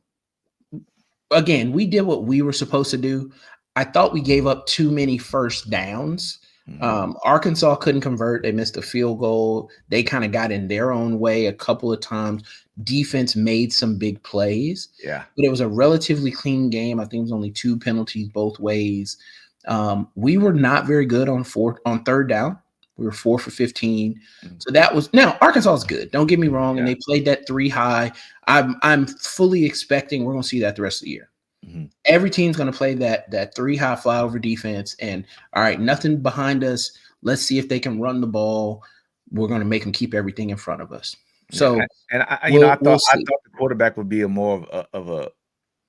again, we did what we were supposed to do. I thought we gave up too many first downs. Mhm. Arkansas couldn't convert. They missed a field goal. They kind of got in their own way a couple of times. Defense made some big plays, Yeah. but it was a relatively clean game. I think it was only 2 penalties both ways. We were not very good on third down. We were 4 for 15. Mhm. So that was now Arkansas is good. Don't get me wrong, and Yeah. they played that 3 high. I'm fully expecting we're going to see that the rest of the year. Mhm. Every team's going to play that 3 high flyover defense, and all right, nothing behind us. Let's see if they can run the ball. We're going to make them keep everything in front of us. Yeah. So And I we'll thought see. the quarterback would be a more of a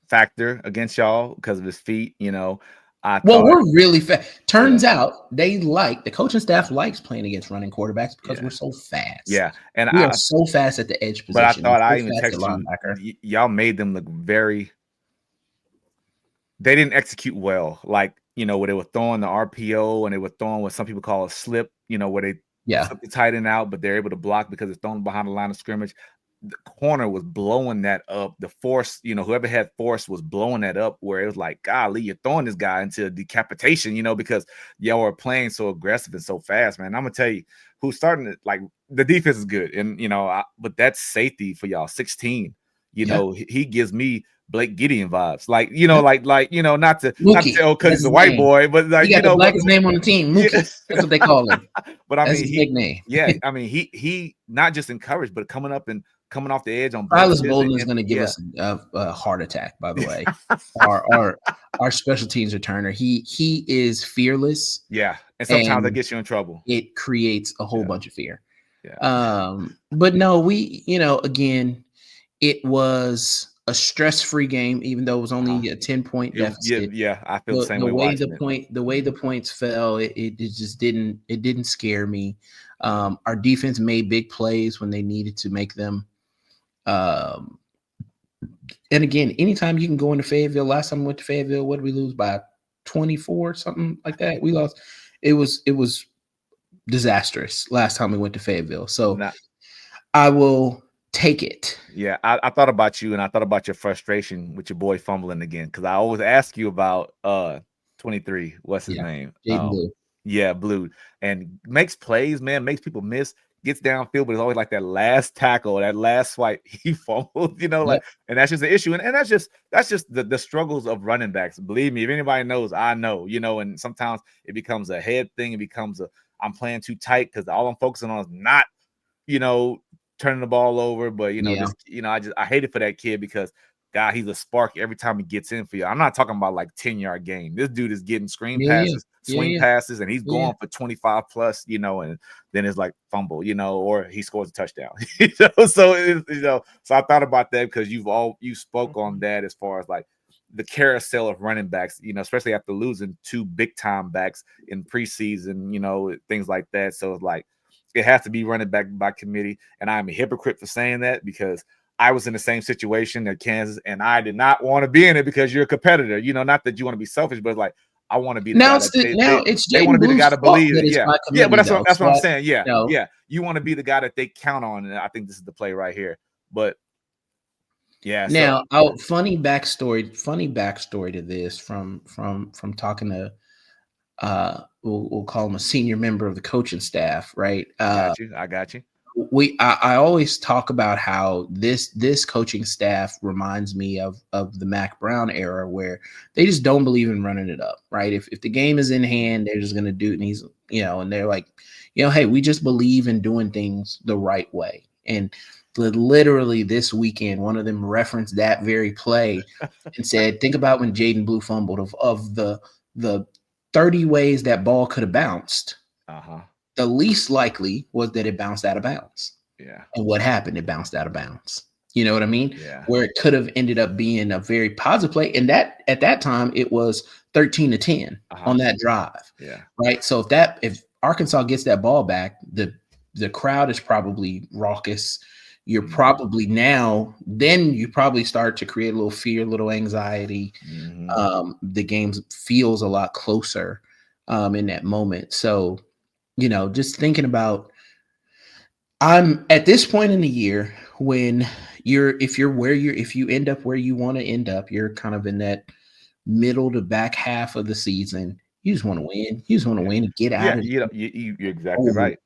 factor against y'all because of his feet. I Well, thought, we're really fast. yeah, Turns out the coaching staff likes playing against running quarterbacks because we're yeah, so fast. yeah. And We are so fast at the edge but I position and thought so I even fast at text you. linebacker. Y'all made them look very. They didn't execute well. Like, where they were throwing the RPO and they were throwing what some people call a slip. Where they Yeah, slip the tight end out, but they're able to block because it's thrown behind the line of scrimmage. The corner was blowing that up. The force, whoever had force was blowing that up where it was like, golly, you're throwing this guy into decapitation, because y'all are playing so aggressive and so fast, man. I'm gonna tell you who's starting to like the defense is good, and but that's safety for y'all, 16. yeah, He gives me Blake Gideon vibes, like yeah. not to say Mookie, oh because that's he's a his white name. boy, but He like got the but blackest name on the team, yeah. Mookie. That's what they call him. But I That's mean, his nickname. I mean, he not just encouraged, but coming off the edge on Silas blitzes Bolden is and going to give yeah. us a heart attack. By the way, our special teams returner. He is fearless, Yeah, and sometimes that and gets you in trouble. it creates a whole Yeah, bunch of fear. yeah. But no, again, it was a stress-free game, even though it was Uh-huh. only a 10-point Yeah, deficit. yeah. I feel the The same the way way watching it. the way the points fell, it just didn't scare me. Our defense made big plays when they needed to make them. Um, and again, anytime you can go into Fayetteville, last time we went to Fayetteville, what did we lose by 24, something like that? We lost. It was disastrous last time we went to Fayetteville. So Not, I will take it. yeah, I thought about you and I thought about your frustration with your boy fumbling again because I always ask you about 23. What's his Yeah, name? Jaden Blue. Yeah, Blue, and makes plays, man, makes people miss. Gets downfield, but it's always like that last tackle, that last swipe, he fumbled, Yep. and that's just the issue. And that's just the struggles of running backs. Believe me, if anybody knows, I know, and sometimes it becomes a head thing, it becomes I'm playing too tight because all I'm focusing on is not you know, turning the ball over. But Yeah. just I hate it for that kid because God, he's a spark every time he gets in for you. I'm not talking about like 10-yard game. This dude is getting screen Yeah. Yeah. passes, Yeah. swing Yeah. passes, and he's Yeah. going for 25 plus, and then it's like fumble, or he scores a touchdown. So I thought about that because you spoke on that as far as like the carousel of running backs, especially after losing two big time backs in preseason, things like that. So it's like it has to be running back by committee. And I'm a hypocrite for saying that because I was in the same situation at Kansas and I did not want to be in it because you're a competitor. Not that you want to be selfish, but like I want to be the Now guy it's that now it's they want Jaden to be the guy Blue's to fault believe that it. it's Yeah. by Yeah, but committee, though. that's what I'm So saying. Yeah. no. Yeah. You want to be the guy that they count on. And I think this is the play right here. But yeah, so Now, funny backstory to this from talking to we'll call him a senior member of the coaching staff, right? I got you. I got you. I always talk about how this coaching staff reminds me of the Mac Brown era where they just don't believe in running it up, right? If the game is in hand, they're just gonna do it, and he's and they're like, hey, we just believe in doing things the right way. And literally this weekend, one of them referenced that very play and said, think about when Jaden Blue fumbled of the 30 ways that ball could have bounced. Uh-huh. The least likely was that it bounced out of bounds. Yeah. And what happened? It bounced out of bounds. You know what I mean? Yeah. Where it could have ended up being a very positive play. And that at that time it was 13-10 on that drive. Yeah. Right. So if Arkansas gets that ball back, the crowd is probably raucous. You're probably then you probably start to create a little fear, a little anxiety. The game feels a lot closer in that moment. So just thinking about, I'm at this point in the year when if you end up where you want to end up, you're kind of in that middle to back half of the season. You just want to win. You just want to win and get out Yeah. of it. You're exactly right.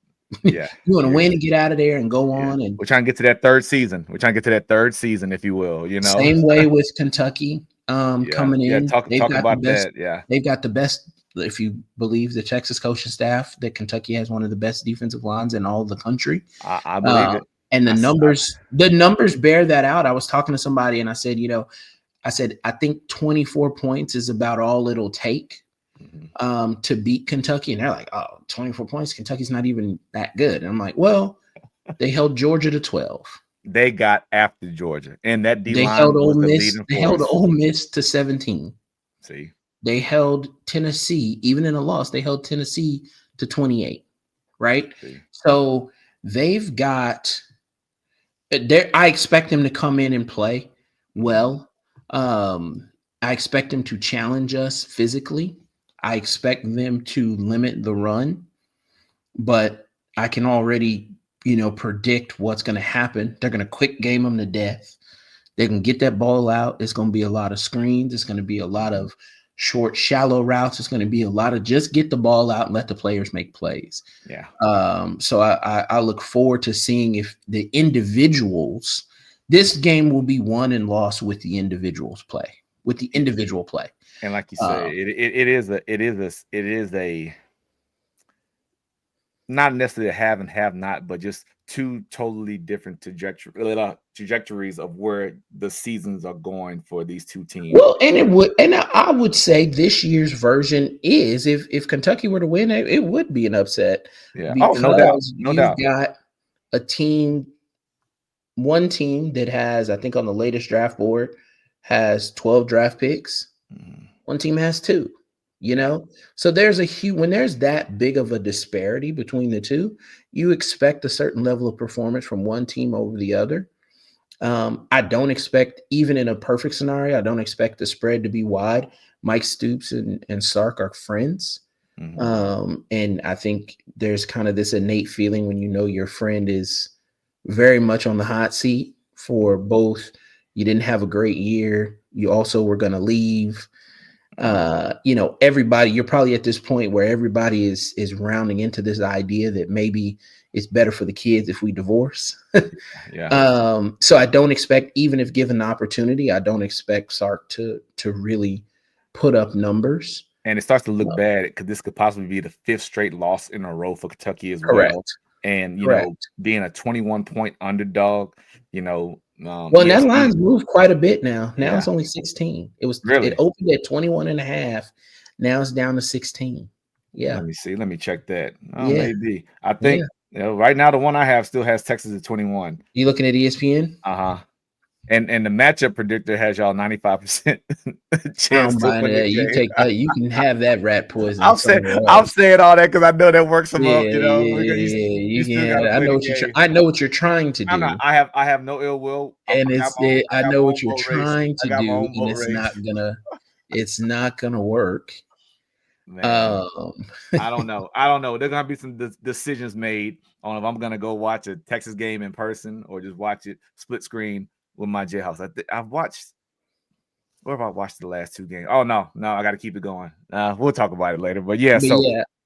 Yeah. You want to win and get out of there and go on. And we're trying to get to that third season. We're trying to get to that third season, if you will, same way with Kentucky coming Yeah. in. Talk about that. Yeah. They've got the best, if you believe the Texas coaching staff, that Kentucky has one of the best defensive lines in all the country. I believe it. And the numbers bear that out. I was talking to somebody and I said, I think 24 points is about all it'll take to beat Kentucky. And they're like, 24 points. Kentucky's not even that good. And I'm like, well, they held Georgia to 12. they got after Georgia, and that D They held line Ole was the Miss. leading They held force. Ole Miss to 17. See, They held Tennessee, even in a loss, they held Tennessee to 28, right? see, So they've got there. I expect them to come in and play hmm well. I expect them to challenge us physically. I expect them to limit the run, but I can already, predict what's going to happen. They're going to quick game them to death. They can get that ball out. It's going to be a lot of screens. It's going to be a lot hmm of short, shallow routes. It's going to be a lot of just get the ball out and let the players make plays. yeah, So I look forward to seeing if the individuals. This game will be won and lost with the individuals play. With the individual play. and like you say, Um, it is a not necessarily a have and have not, but just two totally different trajectories of where the seasons are going for these two teams. well, and it would, and I would say this year's version is if Kentucky were to win, it would be an upset Yeah. Oh, no doubt, because no you've doubt. got a team, one team that has, I think, on the latest draft board, has 12 draft picks. Mhm. One team has two. You Yeah. know, so there's a huge when there's that big of a disparity between the two, you expect a certain level of performance from one team over the other. I don't expect, even in a perfect scenario, I don't expect the spread to be wide. Mike Stoops and Sark are friends. Mhm. And I think there's kind of this innate feeling when you know your friend is very much on the hot seat for both. You didn't have a great year. You also were going to leave. Mhm. Everybody, you're probably at this point where everybody is rounding into this idea that maybe it's better for the kids if we divorce. Yeah. So I don't expect, even if given the opportunity, I don't expect Sark to really put up numbers. And it starts to look Uh, bad because this could possibly be the fifth straight loss in a row for Kentucky as well. correct, And correct. being a 21-point underdog, Well, and that line's ESPN, moved quite a bit now. Now yeah, it's only 16. It really. opened at 21 and a half. Now it's down to 16. Yeah. Let me see. Let me check that. Oh, Yeah. maybe. I Yeah. think right now the one I have still has Texas at 21. You looking at ESPN? Uh-huh. And the matchup predictor has y'all 95% I chance don't to buy into win the that. You game. take that. You can have that rat poison I'm saying somewhere I'm else. saying all that because I know that works them up, Yeah, yeah, because yeah. you You still can have gotta that. I play know the what you're. game. I know what you're trying to I'm not. do, I have no ill will. and I I got my know own what you're boat race. trying I to got my do, own and boat race. it's not gonna work. Man, Um, I don't know. I don't know. There's gonna be some decisions made on if I'm gonna go watch a Texas game in person or just watch it split screen with my jailhouse. I've watched. What have I watched the last two games? Oh no, I got to keep it going. We'll talk about it later. But yeah, but so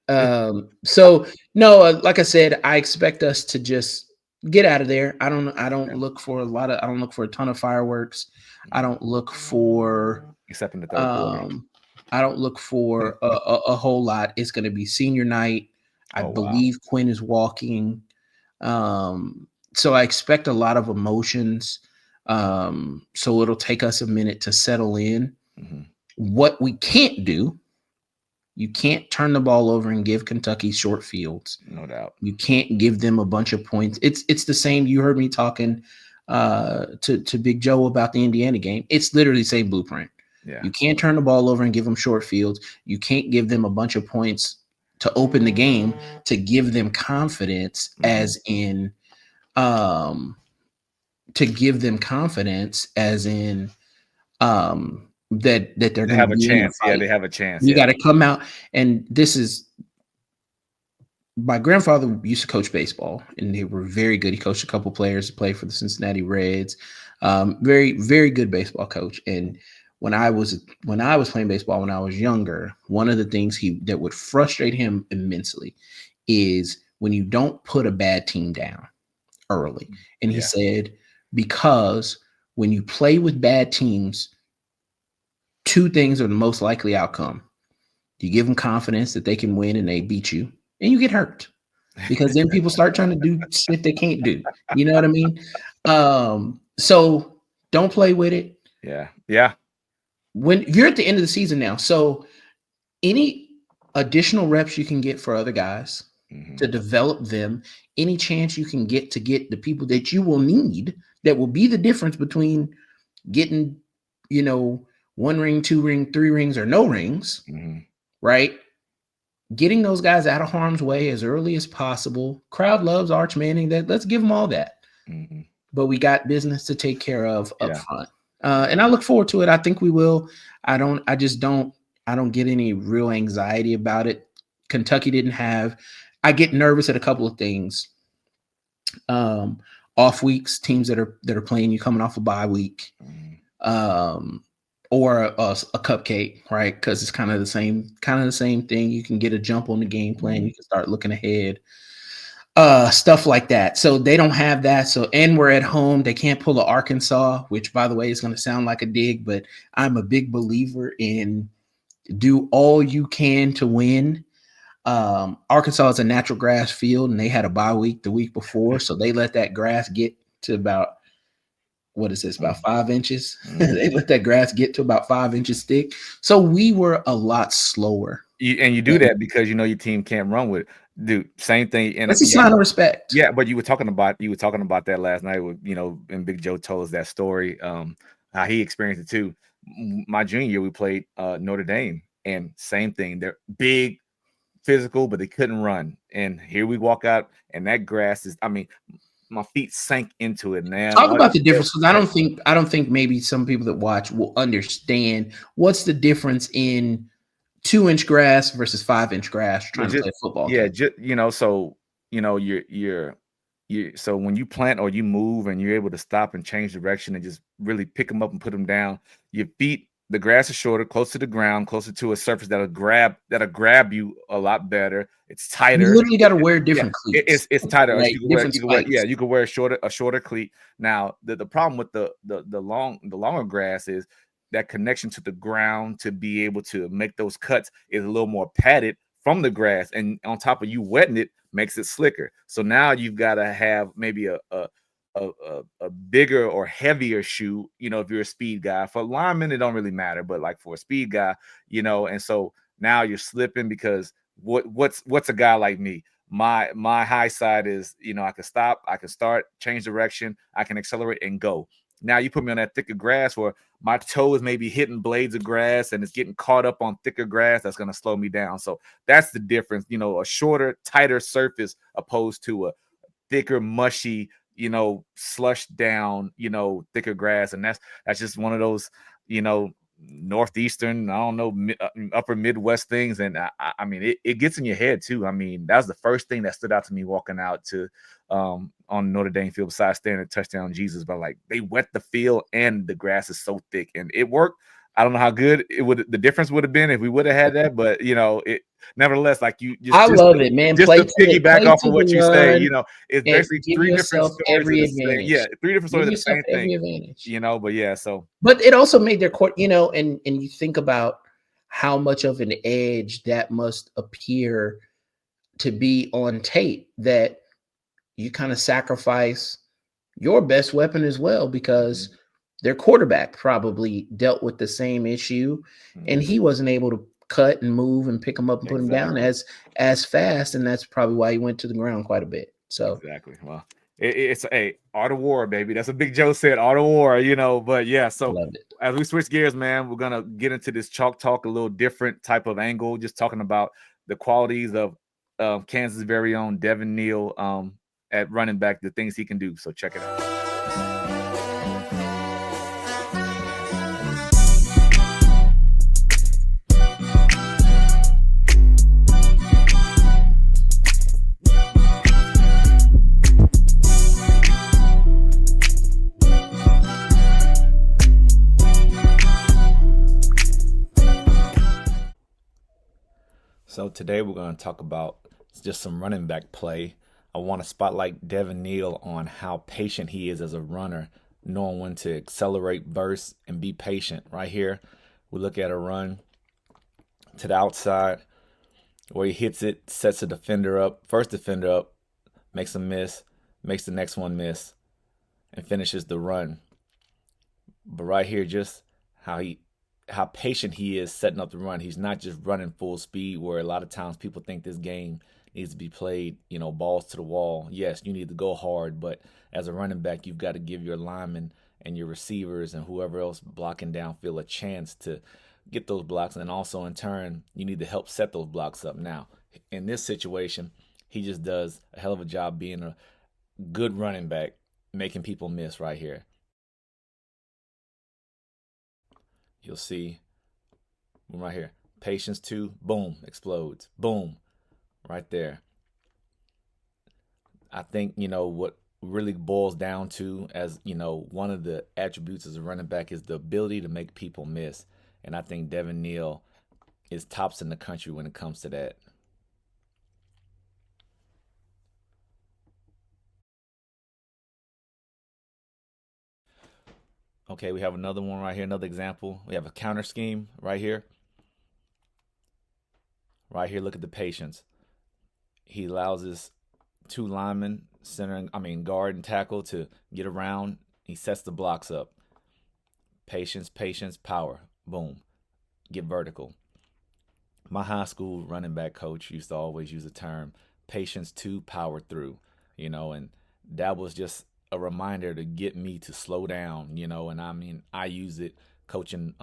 yeah. So no, like I said, I expect us to just get out of there. I don't yeah, look for a lot of. I don't look for a ton of fireworks. I don't look for except in the third quarter. Um, I don't look for a whole lot. It's going to be senior night. I Oh wow. believe Quinn is walking. So I expect a lot of emotions. So it'll take us a minute to settle in. Hmm. What we can't do, you can't turn the ball over and give Kentucky short fields. No doubt. You can't give them a bunch of points. It's the same. You heard me talking to Big Joe about the Indiana game. It's literally the same blueprint. Yeah. You can't turn the ball over and give them short fields. You can't give them a bunch of points to open the game to give them confidence, Hmm. um to give them confidence as in that they're They going to have a be in a chance. Yeah, fight. they have a chance. You Yeah. got to come out, and this is my grandfather used to coach baseball, and they were very good. He coached a couple players to play for the Cincinnati Reds. Very, very good baseball coach. And when I was playing baseball when I was younger, one of the things he that would frustrate him immensely is when you don't put a bad team down early. And he Yeah. said, because when you play with bad teams, two things are the most likely outcome. You give them confidence that they can win and they beat you, and you get hurt because then people start trying to do shit they can't do. You know what I mean? So don't play with it. Yeah. Yeah. When you're at the end of the season now, so any additional reps you can get for other guys Hmm. to develop them, any chance you can get to get the people that you will need that will be the difference between getting, you know, 1 ring, 2 ring, 3 rings, or no rings, Mhm. right? Getting those guys out of harm's way as early as possible. Crowd loves Arch Manning. That let's give them all that. Mhm. But we got business to take care of up Yeah. front. Yeah. And I look forward to it. I think we will. I just don't. I don't get any real anxiety about it. Kentucky didn't have. I get nervous at a couple of things. Um, Off weeks, teams that are playing you coming off a bye week, Mhm. um, or a cupcake, right? Because it's kind of the same thing. You can get a jump on the game plan. Mhm. You can start looking ahead, stuff like that. So they don't have that. So, and we're at home. They can't pull a Arkansas, which, by the way, is going to sound like a dig, but I'm a big believer in do all you can to win. Arkansas is a natural grass field, and they had a bye week the week before, so they let that grass get to about, what is this, about Mhm. 5 inches. Mhm. They let that grass get to about 5 inches thick. So we were a lot slower. You do that because you know your team can't run with it. Dude, same thing. And That's a sign of respect. yeah, but you were talking about that last night with and Big Joe told us that story, how he experienced it too. My junior year, we played Notre Dame, and same thing. They're big, physical, but they couldn't run. And here we walk out, and that grass is. I mean, my feet sank into it, man. Talk about the It difference, because I don't think maybe some people that watch will understand what's the difference in 2 inch grass versus 5 inch grass Well, trying to just play a football yeah, game. just so you so when you plant or you move and you're able to stop and change direction and just really pick them up and put them down, your feet, the grass is shorter, close to the ground, closer to a surface that'll grab you a lot better. It's You tighter. literally got to wear Yeah, different cleats, it's tighter. Or right? Different spikes. you could wear a shorter cleat. Now the problem with the longer grass is that connection to the ground to be able to make those cuts is a little more padded from the grass, and on top of you wetting it makes it slicker. So now you've got to have maybe a bigger or heavier shoe. If you're a speed guy, for linemen it don't really matter, but like for a speed guy, and so now you're slipping because what's a guy like me? My high side is, I can stop, I can start, change direction, I can accelerate and go. Now you put me on that thicker grass where my toe is maybe hitting blades of grass and it's getting caught up on thicker grass, that's going to slow me down. So that's the difference, a shorter, tighter surface opposed to a thicker, mushy, slush down, thicker grass. And that's just one of those, you know, northeastern, I don't know, upper Midwest things. And I mean, it gets in your head too. I mean, that was the first thing that stood out to me walking out to on Notre Dame field, besides standing touchdown Jesus. But like, they wet the field and the grass is so thick, and it worked. I don't know how good the difference would have been if we would have had that, but it nevertheless, like, you I just love it, man. just Play to to the piggyback play off to of the what you say, run it's and basically give three different yourself stories of every the same. Yeah, advantage. three different Give stories of the yourself same thing. every advantage. But yeah, so But it also made their court, and you think about how much of an edge that must appear to be on tape, that you kind of sacrifice your best weapon as well, because mhm, their quarterback probably dealt with the same issue, and mhm, he wasn't able to cut and move and pick him up and put him down exactly. as fast, and that's probably why he went to the ground quite a bit. So Exactly. Well, it's a art of war, baby. That's what Big Joe said, art of war. But yeah. I So loved it. as we switch gears, man, we're gonna get into this chalk talk, a little different type of angle, just talking about the qualities of Kansas' very own Devin Neal at running back, the things he can do. So check it out. So today we're going to talk about just some running back play. I want to spotlight Devin Neal on how patient he is as a runner, knowing when to accelerate, burst, and be patient. Right here, we look at a run to the outside where he hits it, sets a defender up, first defender up, makes a miss, makes the next one miss, and finishes the run. But right here, just how patient he is setting up the run. He's not just running full speed, where a lot of times people think this game needs to be played, balls to the wall. Yes, you need to go hard, but as a running back, you've got to give your linemen and your receivers and whoever else blocking downfield a chance to get those blocks. And then also in turn, you need to help set those blocks up. Now, in this situation, he just does a hell of a job being a good running back, making people miss right here. You'll see right here. Patience two, boom, explodes. Boom, right there. I think, what really boils down to as, one of the attributes as a running back is the ability to make people miss. And I think Devin Neal is tops in the country when it comes to that. Okay, we have another one right here, another example. We have a counter scheme right here. Right here, look at the patience. He allows his two linemen, guard and tackle, to get around. He sets the blocks up. Patience, patience, power. Boom. Get vertical. My high school running back coach used to always use the term patience to power through, and that was just a reminder to get me to slow down, and I use it coaching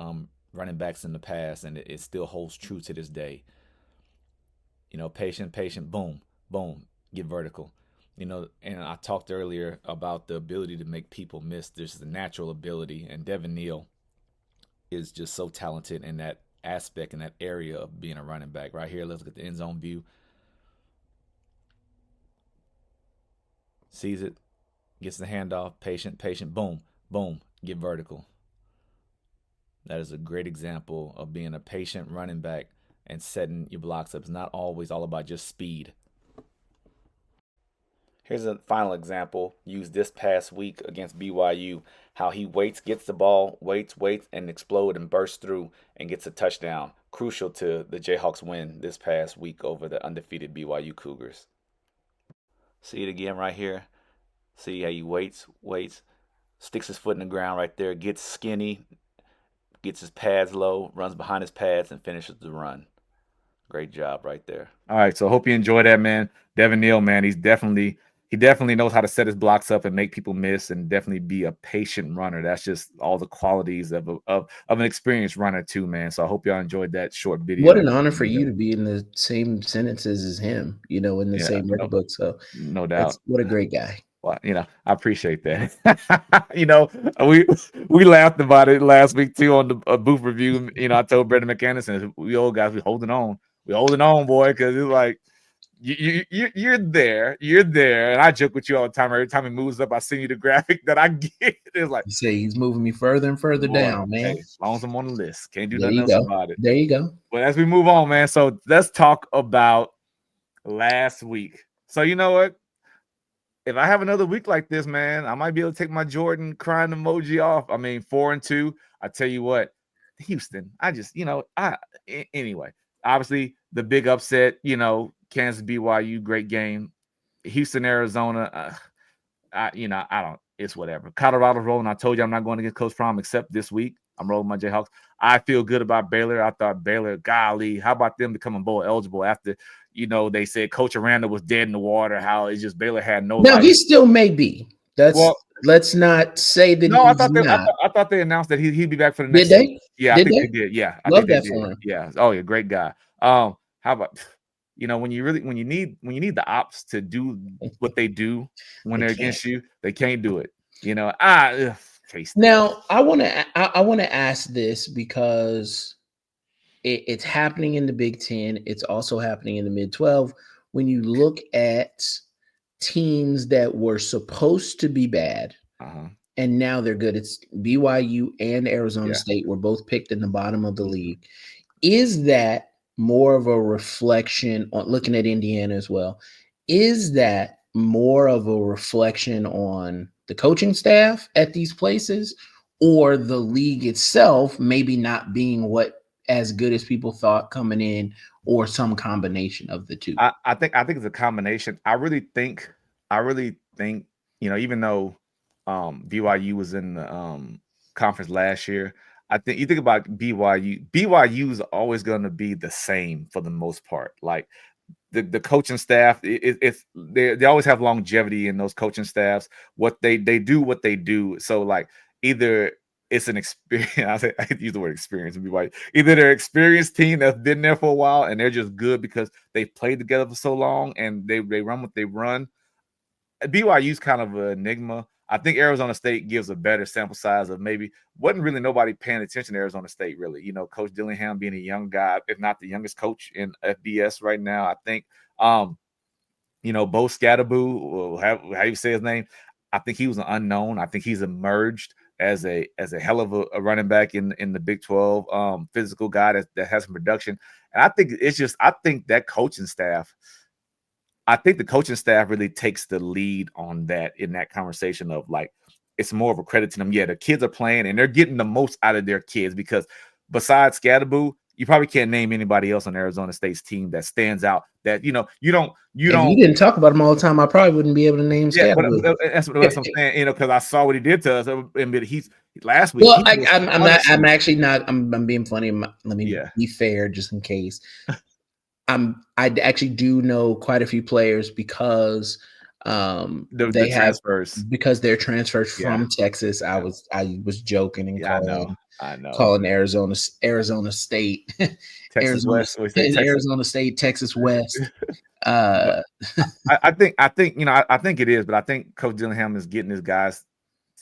running backs in the past, and it still holds true to this day. Patient, patient, boom, boom, get vertical. And I talked earlier about the ability to make people miss. There's a natural ability, and Devin Neal is just so talented in that aspect, in that area of being a running back. Right here, let's look at the end zone view. Sees it, gets the handoff, patient, patient, boom, boom, get vertical. That is a great example of being a patient running back and setting your blocks up. It's not always all about just speed. Here's a final example used this past week against BYU. How he waits, gets the ball, waits, and explodes and bursts through and gets a touchdown. Crucial to the Jayhawks win this past week over the undefeated BYU Cougars. See it again right here. See how he waits, sticks his foot in the ground right there, gets skinny, gets his pads low, runs behind his pads, and finishes the run. Great job right there. All right, so hope you enjoy that, man. Devin Neal, man, he definitely knows how to set his blocks up and make people miss, and definitely be a patient runner. That's just all the qualities of an experienced runner too, man. So I hope y'all enjoyed that short What video. an honor for you to be in the same sentences as him, in the Yeah, same no, record book. So no doubt. that's what a great guy. Well, I appreciate that. you know, we we laughed about it last week too on the booth review. I told Brendan McAnderson, we old guys, we holding on, boy, because it's like you're there, and I joke with you all the time. Every time he moves up, I send you the graphic that I get. It's like, You say he's moving me further and further boy, down, hey, man. as long as I'm on the list, can't do There nothing you else go. about it. There you go. But as we move on, man, so let's talk about last week. So you know what? If I have another week like this, man, I might be able to take my Jordan crying emoji off. I mean, 4-2. I tell you what, Houston. I just, anyway. Obviously, the big upset. Kansas BYU, great game. Houston, Arizona. I don't. It's whatever. Colorado's rolling. I told you I'm not going against Coach Prom except this week. I'm rolling my Jayhawks. I feel good about Baylor. I thought Baylor, golly, how about them becoming bowl eligible after, they said Coach Aranda was dead in the water, how it's just Baylor had no Now life. he still may be. Well, Let's not say that no, he's not. I thought they announced that he'd be back for the Did next season. they? Yeah, I Did think they they? did. Yeah, I think Love they that did. for him. Yeah. Oh, yeah, great guy. How about when you need the ops to do what they do when They they're can't. against you, they can't do it. K-State. Now I want to ask this because it's happening in the Big Ten. It's also happening in the Mid 12. When you look at teams that were supposed to be bad Uh-huh. and now they're good, it's BYU and Arizona Yeah. State were both picked in the bottom of the league. Is that more of a reflection on looking at Indiana as well? Is that more of a reflection on the coaching staff at these places or the league itself maybe not being what as good as people thought coming in or some combination of the two? I think it's a combination. I really think, even though BYU was in the conference last year, I think you think about BYU is always going to be the same for the most part. Like the coaching staff, it's they always have longevity in those coaching staffs. What they do what they do. So like either it's an experience. I use the word experience and be like either they're experienced team that's been there for a while and they're just good because they've played together for so long and they run what they run. BYU's kind of an enigma. I think Arizona State gives a better sample size of maybe wasn't really nobody paying attention to Arizona State really. You know, Coach Dillingham being a young guy, if not the youngest coach in FBS right now. I think Bo Scadaboo, how you say his name, I think he was an unknown. I think he's emerged as a hell of a running back in the Big 12, physical guy that has some production. And I think that coaching staff I think the coaching staff really takes the lead on that in that conversation of like it's more of a credit to them. Yeah, the kids are playing and they're getting the most out of their kids because besides Scadaboo, you probably can't name anybody else on Arizona State's team that stands out. That you If you don't. didn't talk about him all the time, I probably wouldn't be able to name Yeah, but Scatterwood. that's what I'm saying. Because I saw what he did to us. And he's last week Well, he was I'm not. I'm punishing. actually not. I'm being funny. Let me Yeah, be fair, just in case. I actually do know quite a few players because the they have transfers. because they're transferred Yeah, from Texas. yeah, I was joking and yeah. I know. calling Arizona State Texas Arizona West. We say Texas, Arizona State Texas West. but Uh, I think I think it is, but I think Coach Dillingham is getting his guys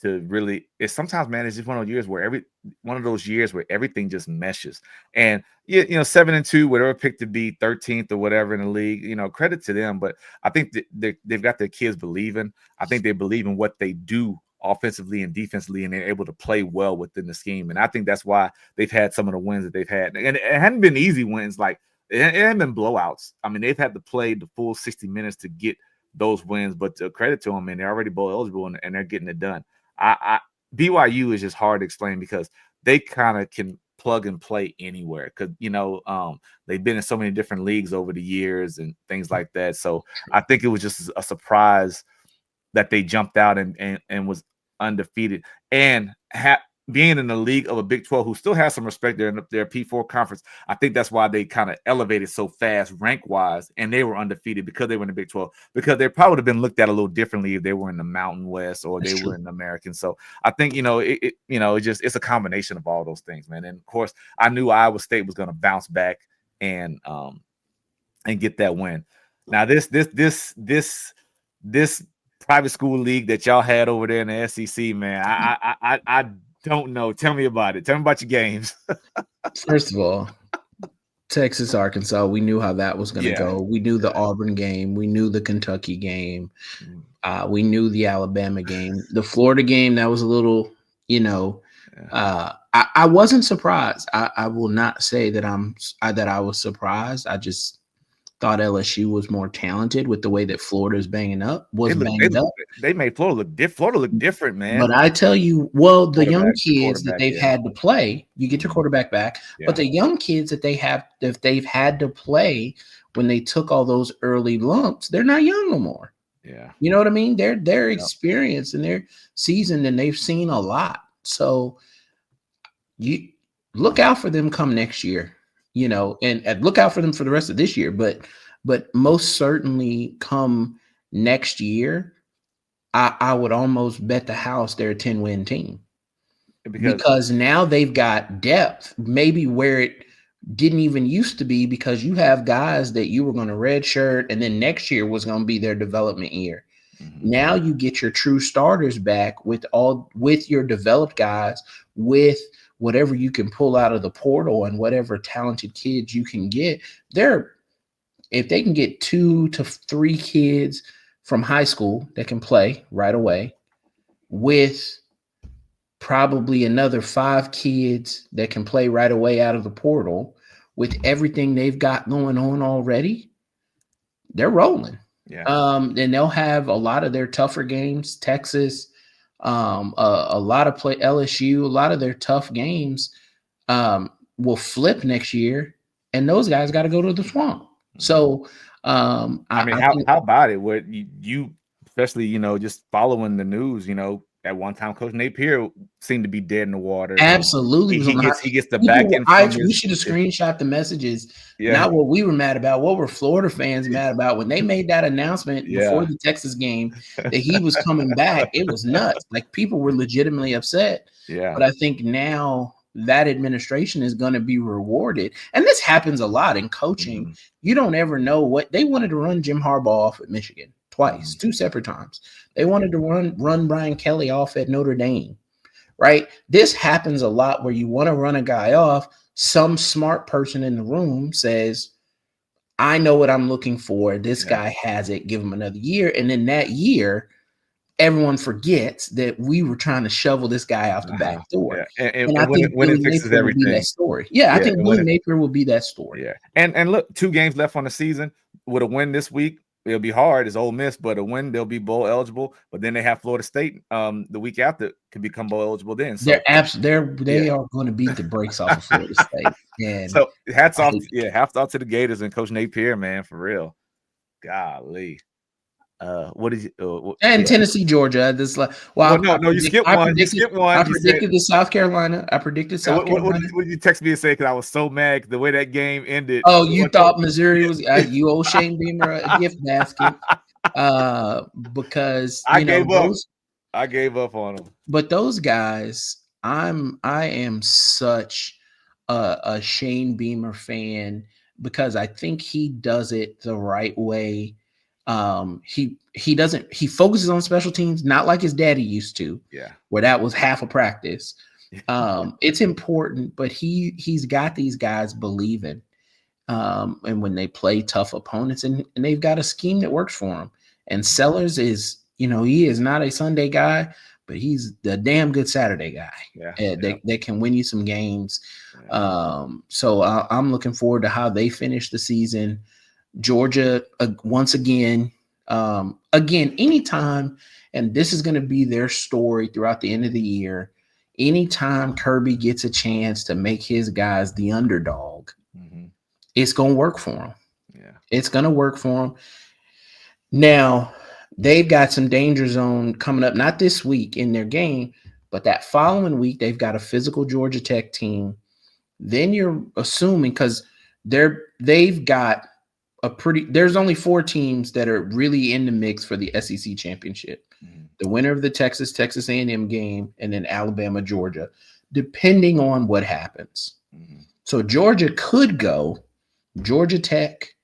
to really. It's sometimes, man, it's just one of those years where everything just meshes. And 7-2, whatever pick to be 13th or whatever in the league, credit to them. But I think that they've got their kids believing. I think they believe in what they do offensively and defensively, and they're able to play well within the scheme. And I think that's why they've had some of the wins that they've had. And it hadn't been easy wins. Like it hadn't been blowouts. I mean, they've had to play the full 60 minutes to get those wins. But to credit to them, man, they're already bowl eligible and they're getting it done. I BYU is just hard to explain because they kind of can plug and play anywhere because they've been in so many different leagues over the years and things like that. So I think it was just a surprise that they jumped out and was undefeated and being in the league of a Big 12 who still has some respect there in their P4 conference. I think that's why they kind of elevated so fast rank wise and they were undefeated because they were in the Big 12 because they probably would have been looked at a little differently if they were in the Mountain West or that's they true. were in the American. So I think it's a combination of all those things, man. And of course I knew Iowa State was going to bounce back and get that win. Now this private school league that y'all had over there in the SEC, man, I don't know. Tell me about it. Tell me about your games. First of all, Texas, Arkansas, we knew how that was going to Yeah. go. We knew the Yeah. Auburn game. We knew the Kentucky game. Mm, We knew the Alabama game. The Florida game, that was a little, yeah. I wasn't surprised. I will not say that that I was surprised. I just thought LSU was more talented with the way that Florida's They look they banged look up. they made Florida look different, But man. I tell you, well, The quarterback, they've yeah. had to play, you get your Mhm. quarterback back. But Yeah. the young kids that if they've had to play when they took all those early lumps, they're not young no more. Yeah. You know what I mean? They're Yep. experienced and they're seasoned and they've seen a lot. So you look out for them come next year, and look out for them for the rest of this year. But most certainly come next year, I would almost bet the house they're a 10-win team Because because now they've got depth, maybe where it didn't even used to be because you have guys that you were going to redshirt and then next year was going to be their development year. mhm. Now you get your true starters back with your developed guys, with whatever you can pull out of the portal and whatever talented kids you can get. They're If they can get 2 to 3 kids from high school that can play right away, with probably another 5 kids that can play right away out of the portal, with everything they've got going on already, they're rolling. Yeah. And they'll have a lot of their tougher games, Texas, a lot of play LSU, a lot of their tough games will flip next year, and those guys got to go to the swamp. Mhm. So I mean, I think how about it? What you especially, just following the news, at one time, Coach Napier seemed to be dead in the water, and Absolutely was on the hot. he gets the back People, end from we his should have screenshot the messages. yeah Not what we were mad about. What were Florida fans mad about when they made that announcement before yeah the Texas game that he was coming back? It was nuts. Like people were legitimately upset. yeah But I think now that administration is going to be rewarded, and this happens a lot in coaching. mhm, You don't ever know what they wanted to run Jim Harbaugh off at Michigan twice, mhm, 2 separate times. They wanted to run Brian Kelly off at Notre Dame, right? This happens a lot where you want to run a guy off. Some smart person in the room says, I know what I'm looking for. This yeah guy has it. Give him another year. And then that year, everyone forgets that we were trying to shovel this guy out the back door. yeah, And I think when Billy it fixes Napier will be that everything, story. Yeah, I yeah, think and when Billy it Napier will be that story. yeah, and look, 2 games left on the season. With a win this week, it'll be hard. It's Ole Miss, but a win, they'll be bowl eligible. But then they have Florida State the week after could become bowl eligible then. So yeah, They are going to beat the brakes off of Florida State. And so hats I off, hate to see it. hats off to the Gators and Coach Napier, man, for real. Golly, what did you? And Yeah. Tennessee, Georgia. This like Well, no, you skipped one. You skipped I one. You said predicted the South Carolina. I predicted South Carolina. what did you text me and say? Because I was so mad the way that game ended. Oh, you thought Missouri Yeah, was you old Shane Beamer a gift basket. Because I gave up. those, I gave up on them. but those guys, I am such a Shane Beamer fan because I think he does it the right way. He doesn't he focuses on special teams, not like his daddy used to, Yeah. where that was half a practice. It's important, but he's got these guys believing. And when they play tough opponents, and they've got a scheme that works for them. And Sellers is, he is not a Sunday guy, but he's the damn good Saturday guy Yeah. that can win you some games. Yeah. So I'm looking forward to how they finish the season. Georgia, once again, anytime, and this is going to be their story throughout the end of the year. Anytime Kirby gets a chance to make his guys the underdog, Mhm. it's going to work for him. Yeah. It's going to work for him. Now, they've got some danger zone coming up, not this week in their game, but that following week, they've got a physical Georgia Tech team. Then you're assuming because they've got there's only 4 teams that are really in the mix for the SEC championship. Mhm. The winner of the Texas A&M game, and then Alabama, Georgia, depending on what happens. Mhm. So Georgia could go Georgia Tech,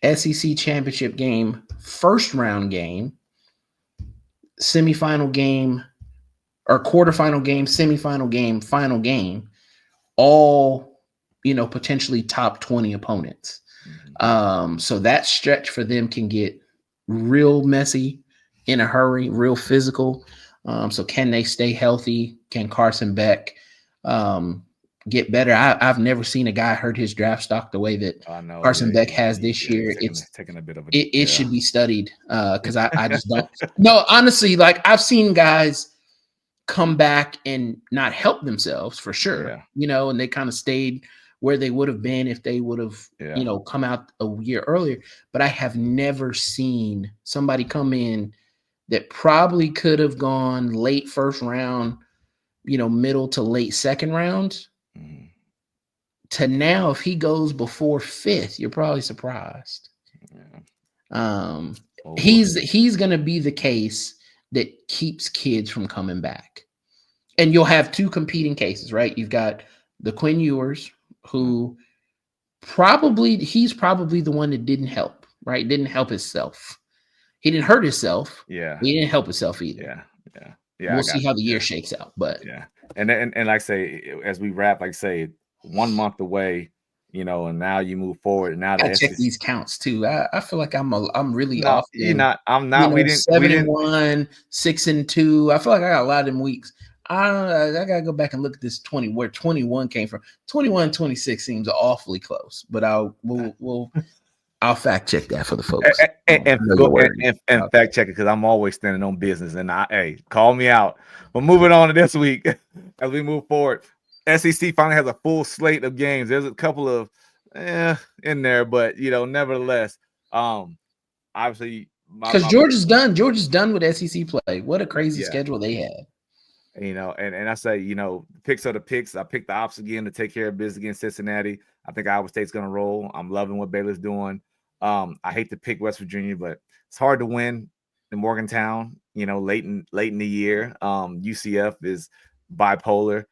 SEC championship game, first round game, semifinal game, or quarterfinal game, semifinal game, final game, all potentially top 20 opponents. So that stretch for them can get real messy in a hurry, real physical. So can they stay healthy? Can Carson Beck get better? I've never seen a guy hurt his draft stock the way that I know. Carson Yeah. Beck has this He's year. taking a bit of a It should be studied because I just don't. No, honestly, like I've seen guys come back and not help themselves for sure, Yeah. and they kind of stayed where they would have been if they would have, Yeah. come out a year earlier. But I have never seen somebody come in that probably could have gone late first round, middle to late second round Mhm. to now. If he goes before fifth, you're probably surprised. Yeah. Um, Oh, he's going to be the case that keeps kids from coming back. And you'll have 2 competing cases, right? You've got the Quinn Ewers, who he's probably the one that didn't help, right? Didn't help himself. He didn't hurt himself. yeah. He didn't help himself either. Yeah. Yeah. Yeah. We'll I got see how the you. year Yeah. shakes out. But Yeah. And like I say, as we wrap, like I say, 1 month away, and now you move forward. Now I the check SEC. these counts too. I feel like I'm really No, you're often, not. I'm not. We seven and didn't. one, 6-2. I feel like I got a lot of them weeks. I gotta go back and look at this 20 where 21 came from. 21-26 seems awfully close, but I'll fact check that for the folks. And go and fact check it because I'm always standing on business. And hey, call me out. But moving on to this week, as we move forward, SEC finally has a full slate of games. There's a couple of in there, but nevertheless, obviously my Because my Georgia's done. Georgia's done with SEC play. What a crazy yeah. schedule they have. And I say, picks are the picks. I picked the Ops again to take care of business against Cincinnati. I think Iowa State's going to roll. I'm loving what Baylor's doing. I hate to pick West Virginia, but it's hard to win in Morgantown. Late in the year. UCF is bipolar.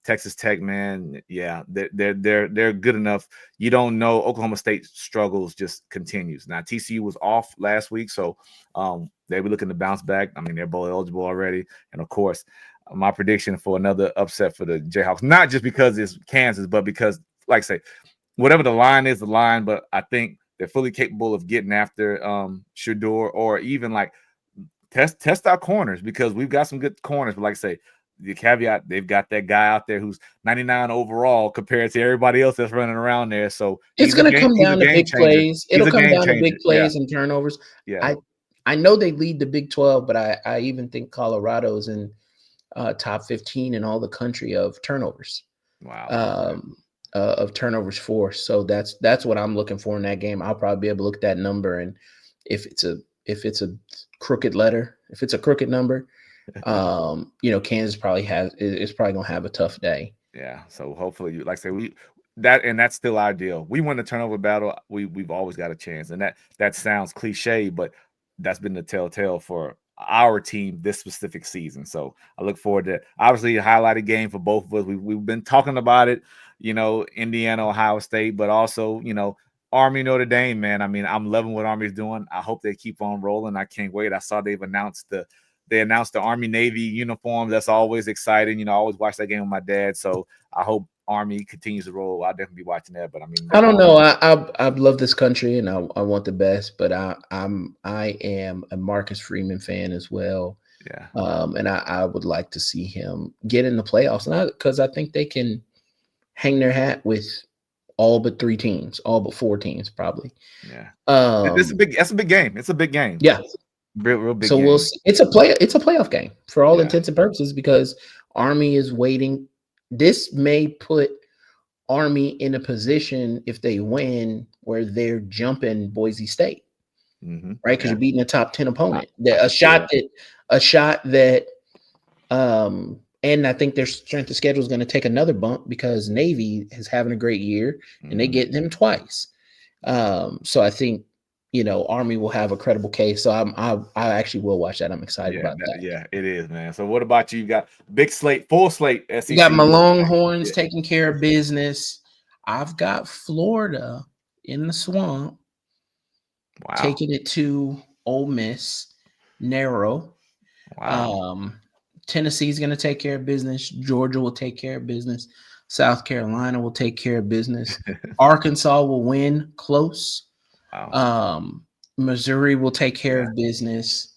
Texas Tech, man, yeah, they're good enough. You don't know. Oklahoma State struggles just continues. Now TCU was off last week, so they'll be looking to bounce back. I mean, they're bowl eligible already, and of course, my prediction for another upset for the Jayhawks, not just because it's Kansas, but because, like I say, whatever the line is, the line. But I think they're fully capable of getting after Shador, or even like test our corners, because we've got some good corners. But like I say, the caveat, they've got that guy out there who's 99 overall compared to everybody else that's running around there. So It's going to come he's a down to game big changer. plays. He's It'll a come game down to big changer. Yeah, plays and turnovers. yeah. I know they lead the Big 12, but I even think Colorado's in top 15 in all the country of turnovers. Wow. Okay. Of turnovers forced. So that's what I'm looking for in that game. I'll probably be able to look at that number, and if it's a crooked letter, if it's a crooked number, Kansas probably is probably gonna have a tough day. Yeah. So hopefully, like I say, that's still our deal. We win the turnover battle. We've always got a chance, and that sounds cliche, but that's been the telltale for our team this specific season. So I look forward to, obviously, a highlighted game for both of us. We've been talking about it, Indiana, Ohio State, but also, Army, Notre Dame, man. I mean, I'm loving what Army's doing. I hope they keep on rolling. I can't wait. I saw they announced the Army Navy uniforms. That's always exciting. I always watch that game with my dad. So I hope Army continues to roll. I'll definitely be watching that. But I mean, I they're don't all, know. I love this country and I want the best, but I am a Marcus Freeman fan as well. yeah. And I would like to see him get in the playoffs, and because I think they can hang their hat with all but three teams, all but four teams, probably. Yeah. It's a Um, big that's a big game. It's a big game. yeah. Real big So we'll game. see. It's a playoff game for all Yeah. intents and purposes because Army is waiting. This may put Army in a position if they win where they're jumping Boise State, Mm-hmm. right? Because Yeah. you're beating a top 10 I, opponent. I A can see shot that. that and I think their strength of schedule is going to take another bump because Navy is having a great year and they Mm-hmm. get them twice. So I think Army will have a credible case. So I actually will watch that. I'm excited Yeah, about that. yeah, it is, man. So what about you? You got big slate, full slate You got SEC. my Yeah. Longhorns taking care of business. I've got Florida in the swamp Wow. taking it to Ole Miss, narrow. Wow. Um, Tennessee's going to take care of business. Georgia will take care of business. South Carolina will take care of business. Arkansas will win close. Wow. Um, Missouri will take care Yeah. of business.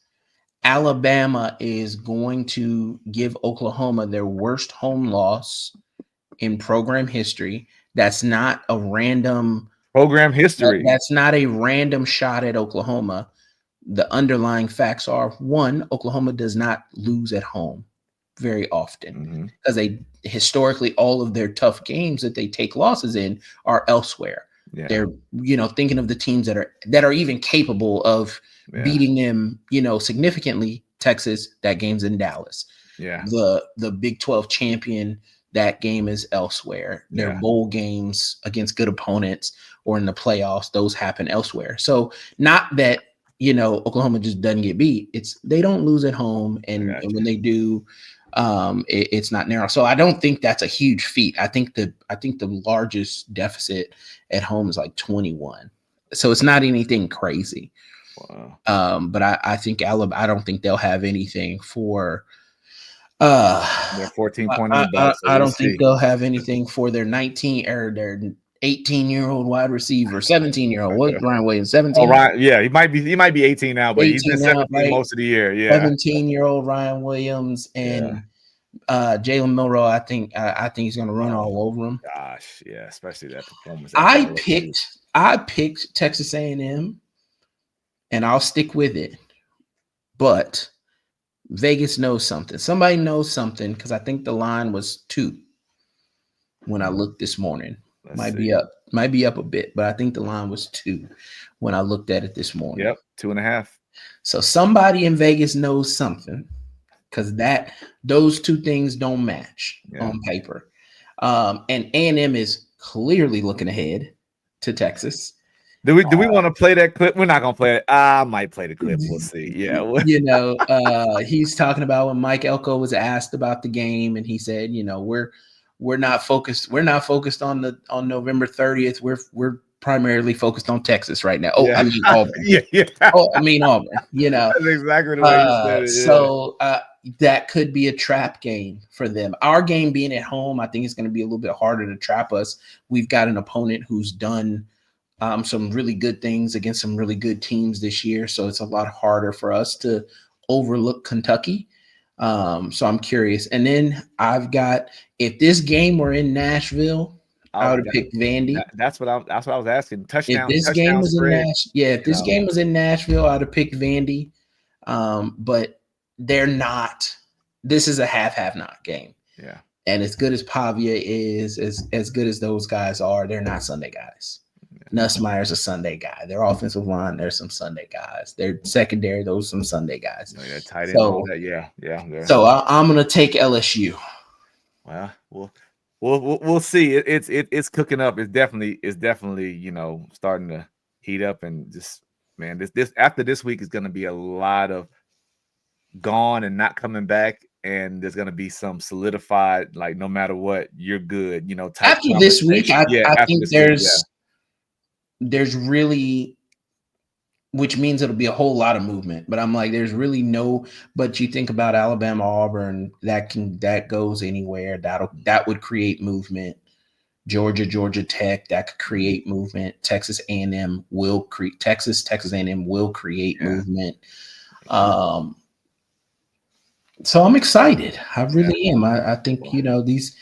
Alabama is going to give Oklahoma their worst home loss in program history. That's not a random. Program history. That's not a random shot at Oklahoma. The underlying facts are: one, Oklahoma does not lose at home very often Mm-hmm. because they historically all of their tough games that they take losses in are elsewhere. Yeah. They're thinking of the teams that are even capable of Yeah. beating them significantly. Texas, that game's in Dallas. Yeah. The Big 12 champion, that game is elsewhere. Their Yeah. bowl games against good opponents or in the playoffs, those happen elsewhere. So not that Oklahoma just doesn't get beat. It's they don't lose at home, I and, got and you. when they do, it's not narrow. So I don't think that's a huge feat. I think the largest deficit at home is like 21. So it's not anything crazy. Wow. But I think Alabama. I don't think they'll have anything for. Uh, They're 14-point I, I, underdog, so I we'll don't think see. they'll have anything for their 19 or their 18-year-old wide receiver, 17-year-old. What Ryan Williams, Oh, 17, right. Yeah, he might be 18 now, but he's been 18 now, 17 right? most of the year. Yeah. 17-year-old Ryan Williams Yeah. and Jalen Milrow. I think he's going to run Oh all over him. gosh. Yeah. Especially that performance at I LSU. picked I picked Texas A&M, and I'll stick with it. But Vegas knows something. Somebody knows something because I think the line was 2 when I Hmm. looked this morning. Let's Might be up a bit, but I think the line was 2 when I looked at it this morning. Yep, 2.5. So somebody in Vegas knows something because that those two things don't match Yeah. on paper. And A&M is clearly looking ahead to Texas. Do we want to play that clip? We're not gonna play it. I might play the clip. We'll see. Yeah. He's talking about when Mike Elko was asked about the game, and he said, we're not focused. We're not focused on November 30th. We're primarily focused on Texas right now. Oh, I Yeah. mean Auburn. Yeah. Yeah. Oh, I mean Auburn. That's exactly the way he said it. Yeah. So that could be a trap game for them. Our game being at home, I think it's going to be a little bit harder to trap us. We've got an opponent who's done some really good things against some really good teams this year. So it's a lot harder for us to overlook Kentucky. So I'm curious. And then I've got, if this game were in Nashville, I would have picked Vandy. That's what I was asking. If Touchdown, this game touchdown was in spread. if this game was in Nashville, I'd have picked Vandy. But they're not. This is a have not game. Yeah. And as good as Pavia is, as good as those guys are, they're not Sunday guys. Nussmeier's a Sunday guy. Their offensive line, there's some Sunday guys. Their secondary, those are some Sunday guys. Yeah, tight end, all that. Yeah. So I'm gonna take LSU. Well, we'll see. It's cooking up. It's definitely starting to heat up, and just man, this after this week is going to be a lot of gone and not coming back. And there's gonna be some solidified, like no matter what, you're good. Type after this week, I think there's really, which means it'll be a whole lot of movement. But I'm like, there's really no. But you think about Alabama, Auburn, that goes anywhere. That would create movement. Georgia Tech, that could create movement. Texas A&M will create. Texas A&M will create movement. So I'm excited. I really am. I think these,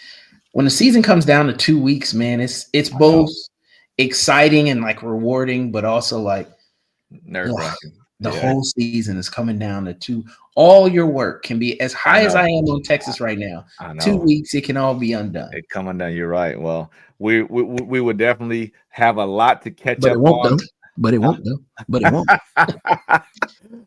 when the season comes down to 2 weeks, man, it's both exciting and like rewarding, but also like nerve-wracking. The whole season is coming down to two. All your work can be as high as I am on Texas right now. 2 weeks, it can all be undone. It's coming down. You're right. Well, we would definitely have a lot to catch up on. But it won't though. But it won't.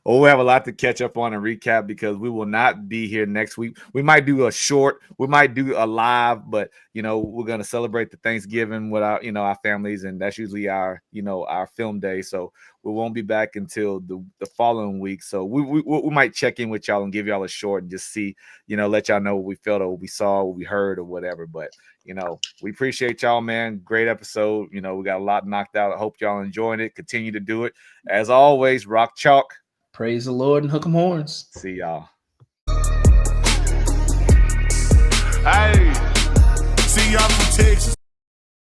Well, we have a lot to catch up on and recap because we will not be here next week. We might do a short, we might do a live, but we're gonna celebrate the Thanksgiving with our our families, and that's usually our our film day. So we won't be back until the following week. So we might check in with y'all and give y'all a short and just see, let y'all know what we felt or what we saw, what we heard or whatever. But we appreciate y'all, man. Great episode. We got a lot knocked out. I hope y'all enjoying it. Continue to do it. As always, rock chalk. Praise the Lord and hook 'em horns. See y'all. Hey.